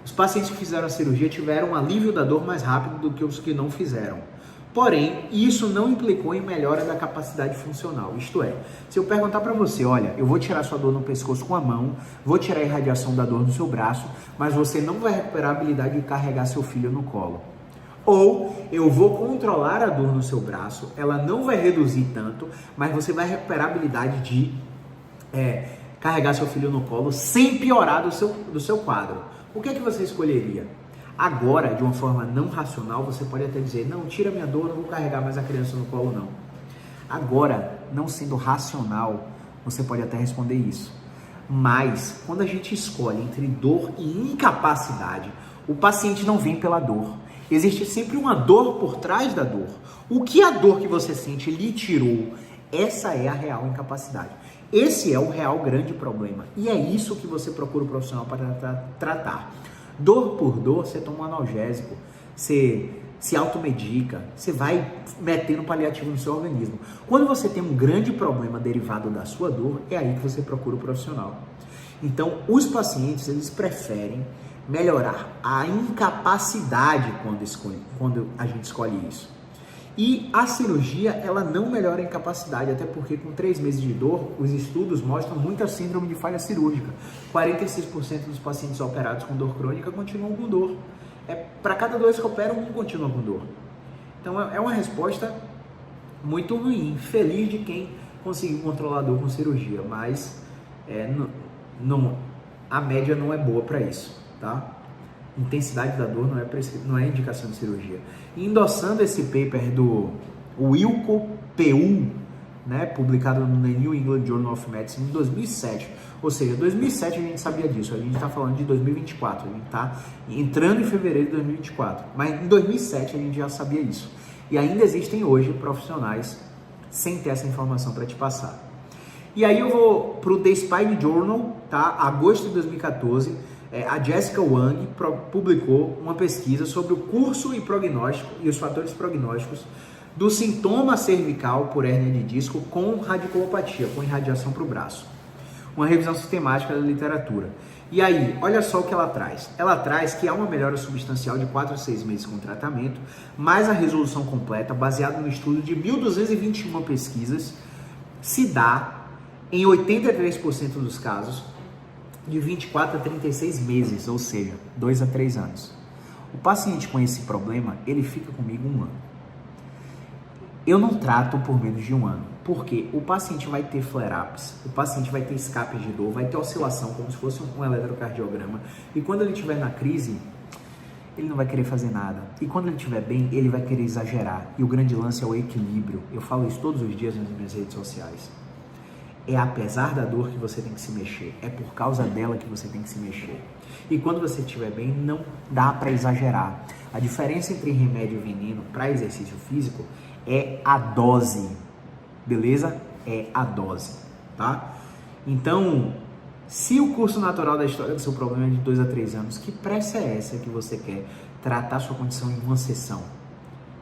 os pacientes que fizeram a cirurgia tiveram um alívio da dor mais rápido do que os que não fizeram. Porém, isso não implicou em melhora da capacidade funcional. Isto é, se eu perguntar para você, olha, eu vou tirar sua dor no pescoço com a mão, vou tirar a irradiação da dor no seu braço, mas você não vai recuperar a habilidade de carregar seu filho no colo. Ou eu vou controlar a dor no seu braço, ela não vai reduzir tanto, mas você vai recuperar a habilidade de carregar seu filho no colo sem piorar do seu quadro. O que é que você escolheria? Agora, de uma forma não racional, você pode até dizer, não, tira minha dor, não vou carregar mais a criança no colo, não. Agora, não sendo racional, você pode até responder isso. Mas, quando a gente escolhe entre dor e incapacidade, o paciente não vem pela dor. Existe sempre uma dor por trás da dor. O que a dor que você sente lhe tirou, essa é a real incapacidade. Esse é o real grande problema. E é isso que você procura o profissional para tratar. Dor por dor, você toma um analgésico, você se automedica, você vai metendo paliativo no seu organismo. Quando você tem um grande problema derivado da sua dor, é aí que você procura o profissional. Então, os pacientes, eles preferem melhorar a incapacidade quando a gente escolhe isso. E a cirurgia, ela não melhora a incapacidade, até porque com 3 meses de dor, os estudos mostram muita síndrome de falha cirúrgica. 46% dos pacientes operados com dor crônica continuam com dor. Para cada 2 que operam, 1 continua com dor. Então é uma resposta muito ruim, feliz de quem conseguiu controlar a dor com cirurgia, mas a média não é boa para isso, tá? Intensidade da dor não é indicação de cirurgia. E endossando esse paper do Wilco P.U., né, publicado no New England Journal of Medicine em 2007. Ou seja, em 2007 a gente sabia disso, a gente está falando de 2024, a gente está entrando em fevereiro de 2024. Mas em 2007 a gente já sabia isso. E ainda existem hoje profissionais sem ter essa informação para te passar. E aí eu vou para o The Spine Journal, tá? Agosto de 2014. A Jessica Wang publicou uma pesquisa sobre o curso e prognóstico e os fatores prognósticos do sintoma cervical por hérnia de disco com radiculopatia, com irradiação para o braço. Uma revisão sistemática da literatura. E aí, olha só o que ela traz. Ela traz que há uma melhora substancial de 4 a 6 meses com tratamento, mais a resolução completa, baseada no estudo de 1.221 pesquisas, se dá em 83% dos casos, de 24 a 36 meses, ou seja, 2 a 3 anos. O paciente com esse problema, ele fica comigo 1 ano. eu não trato por menos de 1 ano. Porque o paciente vai ter flare-ups, o paciente vai ter escapes de dor, vai ter oscilação como se fosse um eletrocardiograma. E quando ele estiver na crise, ele não vai querer fazer nada. E quando ele estiver bem, ele vai querer exagerar. E o grande lance é o equilíbrio. Eu falo isso todos os dias nas minhas redes sociais. É apesar da dor que você tem que se mexer. É por causa dela que você tem que se mexer. E quando você estiver bem, não dá para exagerar. A diferença entre remédio e veneno para exercício físico é a dose. Beleza? É a dose, tá? Então, se o curso natural da história do seu problema é de 2 a 3 anos, que pressa é essa que você quer tratar sua condição em uma sessão?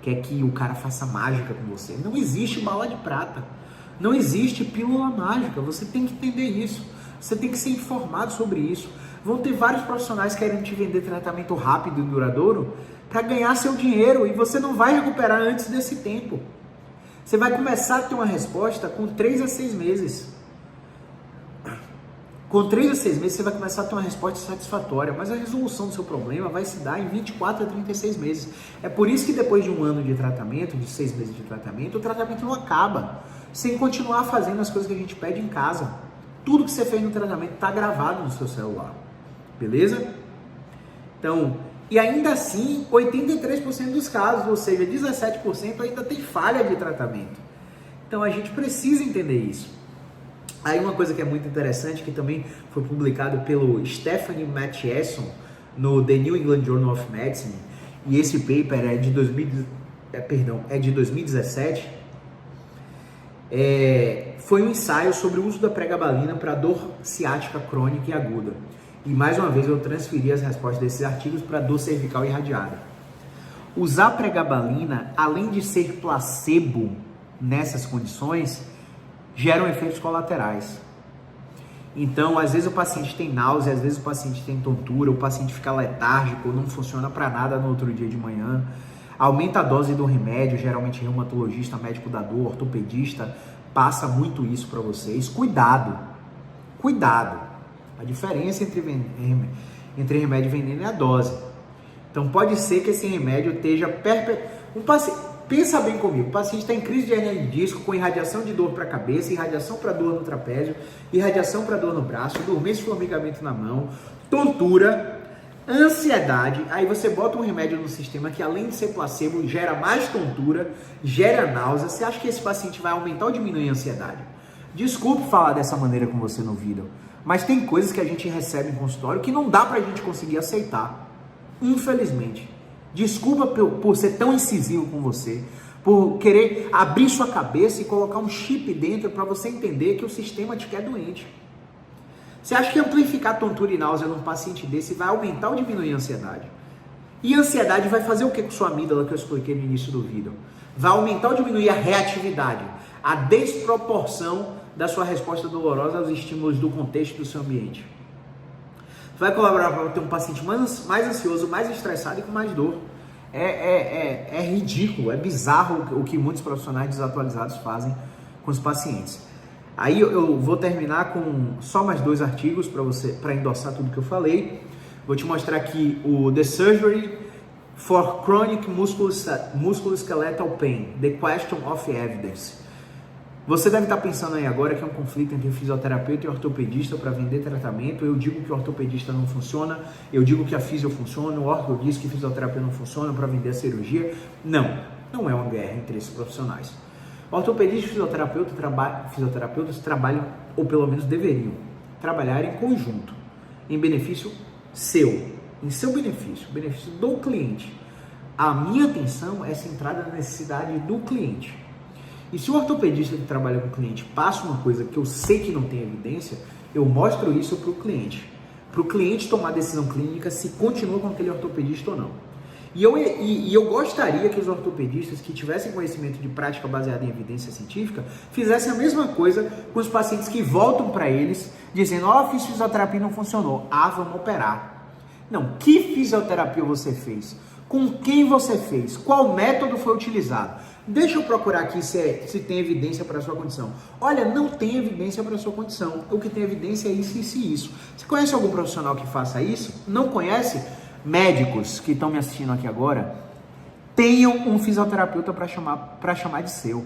Quer que o cara faça mágica com você? Não existe bala de prata. Não existe pílula mágica. Você tem que entender isso. Você tem que ser informado sobre isso. Vão ter vários profissionais querendo te vender tratamento rápido e duradouro para ganhar seu dinheiro e você não vai recuperar antes desse tempo. Você vai começar a ter uma resposta com 3 a 6 meses. Com 3 a 6 meses você vai começar a ter uma resposta satisfatória, mas a resolução do seu problema vai se dar em 24 a 36 meses. É por isso que depois de 1 ano de tratamento, de 6 meses de tratamento, o tratamento não acaba. Sem continuar fazendo as coisas que a gente pede em casa. Tudo que você fez no tratamento está gravado no seu celular. Beleza? Então, e ainda assim, 83% dos casos, ou seja, 17% ainda tem falha de tratamento. Então a gente precisa entender isso. Aí uma coisa que é muito interessante, que também foi publicado pelo Stephanie Mathiasson no The New England Journal of Medicine, e esse paper é de 2017, foi um ensaio sobre o uso da pregabalina para dor ciática crônica e aguda. E mais uma vez eu transferi as respostas desses artigos para dor cervical irradiada. Usar pregabalina, além de ser placebo nessas condições, geram efeitos colaterais. Então, às vezes o paciente tem náusea, às vezes o paciente tem tontura, o paciente fica letárgico, não funciona para nada no outro dia de manhã. Aumenta a dose do remédio, geralmente reumatologista, médico da dor, ortopedista, passa muito isso para vocês. Cuidado, cuidado. A diferença entre remédio e veneno é a dose. Então pode ser que esse remédio esteja pensa bem comigo, o paciente está em crise de hernia de disco, com irradiação de dor para a cabeça, irradiação para dor no trapézio, irradiação para dor no braço, dormência e formigamento na mão, tontura, ansiedade. Aí você bota um remédio no sistema que, além de ser placebo, gera mais tontura, gera náusea. Você acha que esse paciente vai aumentar ou diminuir a ansiedade? Desculpe falar dessa maneira com você no vídeo, mas tem coisas que a gente recebe em consultório que não dá pra gente conseguir aceitar, infelizmente. Desculpa por ser tão incisivo com você, por querer abrir sua cabeça e colocar um chip dentro para você entender que o sistema te quer doente. Você acha que amplificar tontura e náusea num paciente desse vai aumentar ou diminuir a ansiedade? E a ansiedade vai fazer o que com sua amígdala, que eu expliquei no início do vídeo? Vai aumentar ou diminuir a reatividade, a desproporção da sua resposta dolorosa aos estímulos do contexto do seu ambiente. Vai colaborar para ter um paciente mais ansioso, mais estressado e com mais dor. É ridículo, é bizarro o que muitos profissionais desatualizados fazem com os pacientes. Aí eu vou terminar com só mais 2 artigos para endossar tudo que eu falei. Vou te mostrar aqui o The Surgery for Chronic Musculoskeletal Pain, The Question of Evidence. Você deve estar pensando aí agora que é um conflito entre fisioterapeuta e ortopedista para vender tratamento. Eu digo que o ortopedista não funciona, eu digo que a fisio funciona, o orto diz que fisioterapia não funciona para vender a cirurgia. Não é uma guerra entre esses profissionais. Ortopedista e fisioterapeutas trabalham, ou pelo menos deveriam, trabalhar em conjunto, em benefício seu, em seu benefício do cliente. A minha atenção é centrada na necessidade do cliente. E se o ortopedista que trabalha com o cliente passa uma coisa que eu sei que não tem evidência, eu mostro isso para o cliente tomar decisão clínica se continua com aquele ortopedista ou não. E eu gostaria que os ortopedistas que tivessem conhecimento de prática baseada em evidência científica fizessem a mesma coisa com os pacientes que voltam para eles dizendo: fiz fisioterapia e não funcionou, vamos operar. Não, que fisioterapia você fez? Com quem você fez? Qual método foi utilizado? Deixa eu procurar aqui se tem evidência para a sua condição. Olha, não tem evidência para a sua condição. O que tem evidência é isso, isso e isso. Você conhece algum profissional que faça isso? Não conhece? Médicos que estão me assistindo aqui agora, tenham um fisioterapeuta para chamar de seu.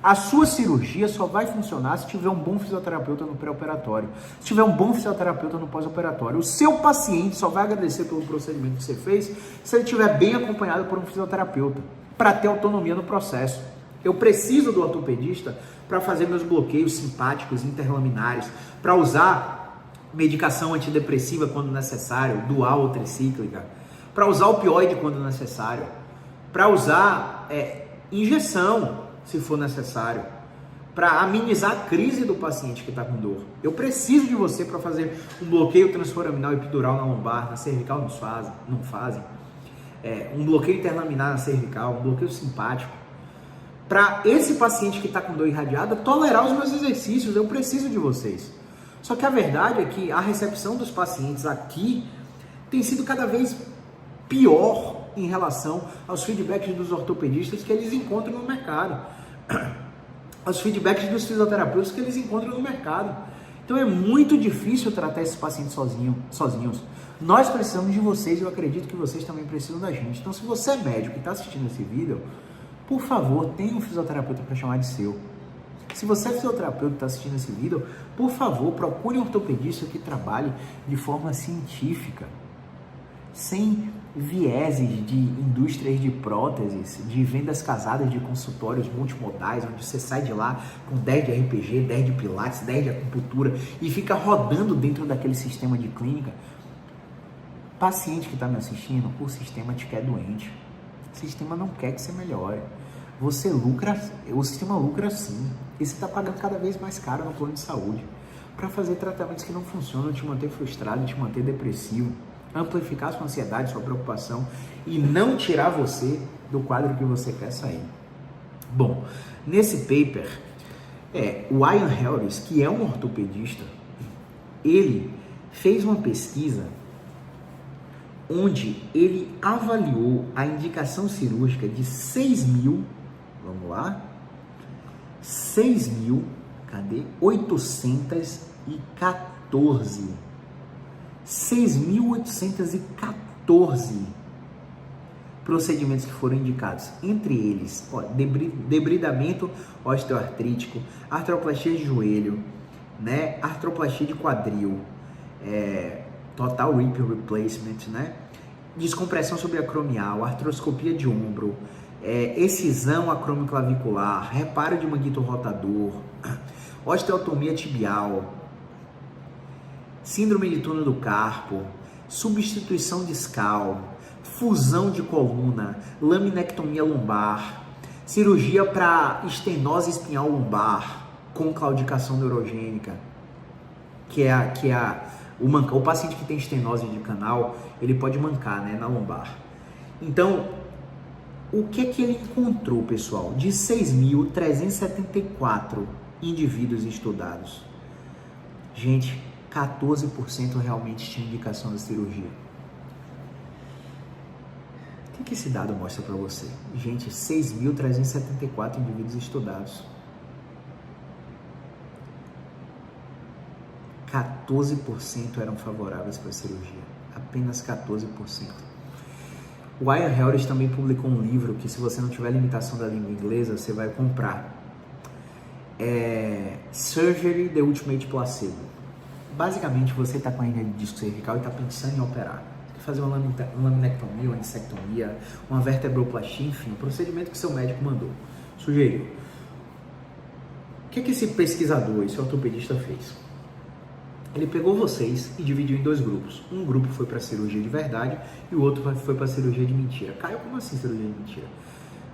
A sua cirurgia só vai funcionar se tiver um bom fisioterapeuta no pré-operatório, se tiver um bom fisioterapeuta no pós-operatório. O seu paciente só vai agradecer pelo procedimento que você fez se ele estiver bem acompanhado por um fisioterapeuta, para ter autonomia no processo. Eu preciso do ortopedista para fazer meus bloqueios simpáticos interlaminares, para usar medicação antidepressiva quando necessário, dual ou tricíclica, para usar opioide quando necessário, para usar injeção, se for necessário, para amenizar a crise do paciente que está com dor. Eu preciso de você para fazer um bloqueio transforaminal epidural na lombar, na cervical não fazem. Um bloqueio interlaminar na cervical, um bloqueio simpático. Para esse paciente que está com dor irradiada tolerar os meus exercícios, eu preciso de vocês. Só que a verdade é que a recepção dos pacientes aqui tem sido cada vez pior em relação aos feedbacks dos ortopedistas que eles encontram no mercado, aos feedbacks dos fisioterapeutas que eles encontram no mercado. Então é muito difícil tratar esses pacientes sozinhos. Nós precisamos de vocês e eu acredito que vocês também precisam da gente. Então se você é médico e está assistindo esse vídeo, por favor, tenha um fisioterapeuta para chamar de seu. Se você é fisioterapeuta e está assistindo esse vídeo, por favor, procure um ortopedista que trabalhe de forma científica, sem vieses de indústrias de próteses, de vendas casadas de consultórios multimodais, onde você sai de lá com 10 de RPG, 10 de pilates, 10 de acupuntura e fica rodando dentro daquele sistema de clínica. Paciente que está me assistindo, o sistema te quer doente. O sistema não quer que você melhore. Você lucra, o sistema lucra sim. E você está pagando cada vez mais caro no plano de saúde para fazer tratamentos que não funcionam, te manter frustrado, te manter depressivo, amplificar sua ansiedade, sua preocupação e não tirar você do quadro que você quer sair. Bom, nesse paper, o Ian Harris, que é um ortopedista, ele fez uma pesquisa onde ele avaliou a indicação cirúrgica de 6.000, vamos lá, 6.814 procedimentos que foram indicados. Entre eles, debridamento osteoartrítico, artroplastia de joelho, né, artroplastia de quadril, total hip replacement, né, descompressão subacromial, artroscopia de ombro, excisão acromioclavicular, reparo de manguito rotador, osteotomia tibial, síndrome de túnel do carpo, substituição discal, fusão de coluna, laminectomia lombar, cirurgia para estenose espinhal lombar com claudicação neurogênica, o paciente que tem estenose de canal, ele pode mancar, né, na lombar. Então, o que ele encontrou, pessoal? De 6.374 indivíduos estudados, gente, 14% realmente tinha indicação da cirurgia. O que esse dado mostra para você? Gente, 6.374 indivíduos estudados. 14% eram favoráveis para a cirurgia. Apenas 14%. O Ian Harris também publicou um livro que, se você não tiver limitação da língua inglesa, você vai comprar. Surgery, The Ultimate Placebo. Basicamente, você está com a hernia de disco cervical e está pensando em operar. Você quer fazer uma laminectomia, uma disectomia, uma vertebroplastia, enfim, um procedimento que seu médico mandou, sugeriu. O que esse pesquisador, esse ortopedista fez? Ele pegou vocês e dividiu em dois grupos. Um grupo foi para cirurgia de verdade e o outro foi para cirurgia de mentira. Caio, como assim cirurgia de mentira?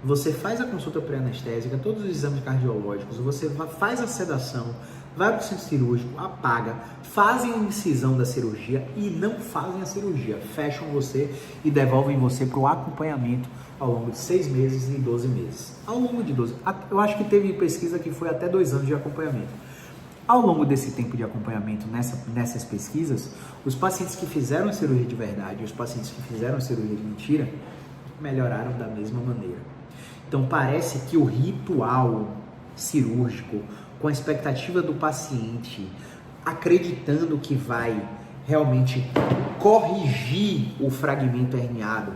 Você faz a consulta pré-anestésica, todos os exames cardiológicos, você faz a sedação, vai para o centro cirúrgico, apaga, fazem a incisão da cirurgia e não fazem a cirurgia. Fecham você e devolvem você para o acompanhamento ao longo de 6 meses e 12 meses. Ao longo de 12, eu acho que teve pesquisa que foi até 2 anos de acompanhamento. Ao longo desse tempo de acompanhamento nessas pesquisas, os pacientes que fizeram a cirurgia de verdade e os pacientes que fizeram a cirurgia de mentira melhoraram da mesma maneira. Então parece que o ritual cirúrgico, com a expectativa do paciente, acreditando que vai realmente corrigir o fragmento herniado,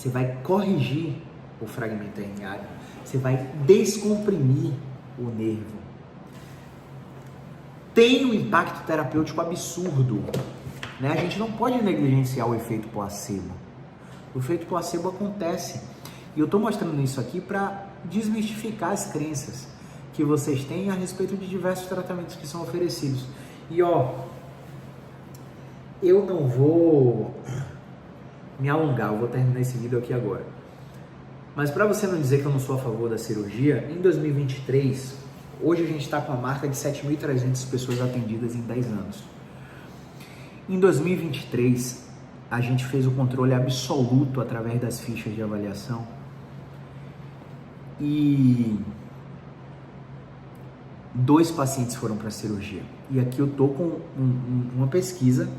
você vai corrigir o fragmento herniário, você vai descomprimir o nervo. Tem um impacto terapêutico absurdo, né? A gente não pode negligenciar o efeito placebo. O efeito placebo acontece. E eu estou mostrando isso aqui para desmistificar as crenças que vocês têm a respeito de diversos tratamentos que são oferecidos. E eu não vou me alongar, eu vou terminar esse vídeo aqui agora. Mas para você não dizer que eu não sou a favor da cirurgia, em 2023, hoje a gente está com a marca de 7.300 pessoas atendidas em 10 anos. Em 2023, a gente fez o controle absoluto através das fichas de avaliação e 2 pacientes foram para a cirurgia. E aqui eu tô com uma pesquisa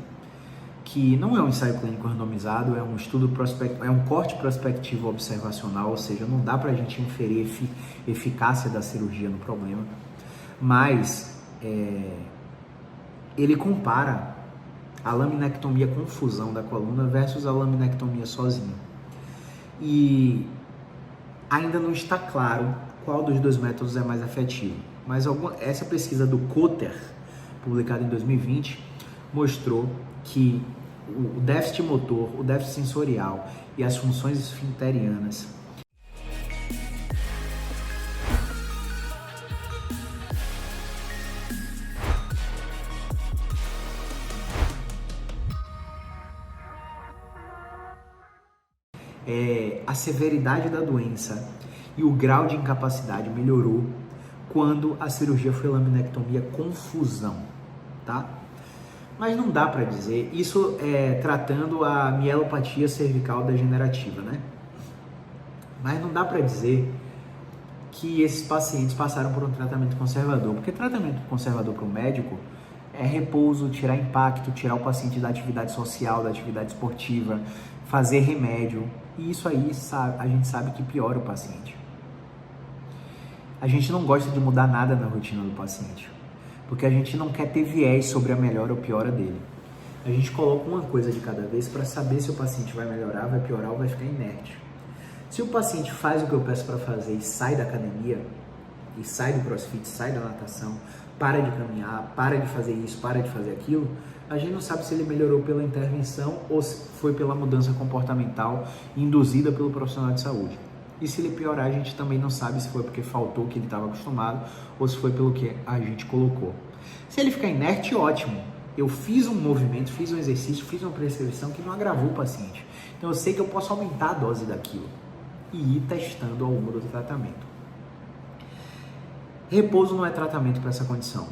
que não é um ensaio clínico randomizado, é um estudo é um corte prospectivo observacional, ou seja, não dá para a gente inferir eficácia da cirurgia no problema, mas ele compara a laminectomia com fusão da coluna versus a laminectomia sozinha. E ainda não está claro qual dos 2 métodos é mais efetivo, mas essa pesquisa do Cotter, publicada em 2020, mostrou que o déficit motor, o déficit sensorial e as funções esfincterianas a severidade da doença e o grau de incapacidade melhorou quando a cirurgia foi laminectomia com fusão, tá? Mas não dá para dizer, isso tratando a mielopatia cervical degenerativa, né? Mas não dá para dizer que esses pacientes passaram por um tratamento conservador, porque tratamento conservador para o médico é repouso, tirar impacto, tirar o paciente da atividade social, da atividade esportiva, fazer remédio, e isso aí a gente sabe que piora o paciente. A gente não gosta de mudar nada na rotina do paciente, porque a gente não quer ter viés sobre a melhora ou piora dele. A gente coloca uma coisa de cada vez para saber se o paciente vai melhorar, vai piorar ou vai ficar inerte. Se o paciente faz o que eu peço para fazer e sai da academia, e sai do crossfit, sai da natação, para de caminhar, para de fazer isso, para de fazer aquilo, a gente não sabe se ele melhorou pela intervenção ou se foi pela mudança comportamental induzida pelo profissional de saúde. E se ele piorar, a gente também não sabe se foi porque faltou o que ele estava acostumado ou se foi pelo que a gente colocou. Se ele ficar inerte, ótimo. Eu fiz um movimento, fiz um exercício, fiz uma prescrição que não agravou o paciente. Então eu sei que eu posso aumentar a dose daquilo e ir testando ao longo do tratamento. Repouso não é tratamento para essa condição.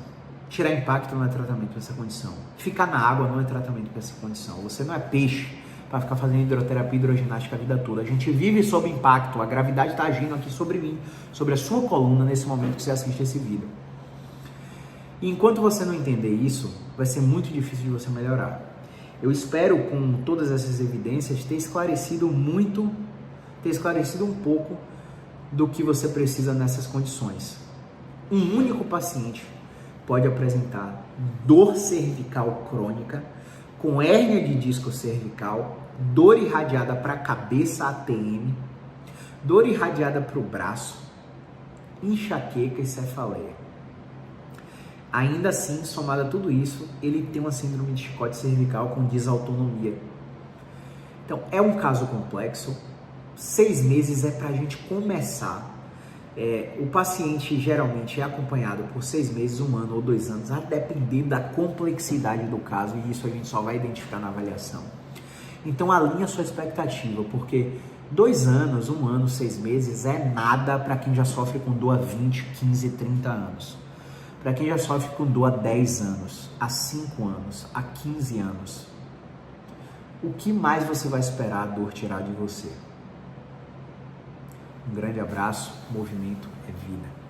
Tirar impacto não é tratamento para essa condição. Ficar na água não é tratamento para essa condição. Você não é peixe para ficar fazendo hidroterapia e hidroginástica a vida toda. A gente vive sob impacto, a gravidade está agindo aqui sobre mim, sobre a sua coluna nesse momento que você assiste esse vídeo. E enquanto você não entender isso, vai ser muito difícil de você melhorar. Eu espero, com todas essas evidências, ter esclarecido um pouco do que você precisa nessas condições. Um único paciente pode apresentar dor cervical crônica, com hérnia de disco cervical, dor irradiada para a cabeça ATM, dor irradiada para o braço, enxaqueca e cefaleia. Ainda assim, somado a tudo isso, ele tem uma síndrome de chicote cervical com desautonomia. Então, é um caso complexo. 6 meses é para a gente começar. O paciente geralmente é acompanhado por 6 meses, 1 ano ou 2 anos, a depender da complexidade do caso, e isso a gente só vai identificar na avaliação. Então alinha a sua expectativa, porque 2 anos, 1 ano, 6 meses é nada para quem já sofre com dor há 20, 15, 30 anos. Para quem já sofre com dor há 10 anos, há 5 anos, há 15 anos. O que mais você vai esperar a dor tirar de você? Um grande abraço, movimento é vida.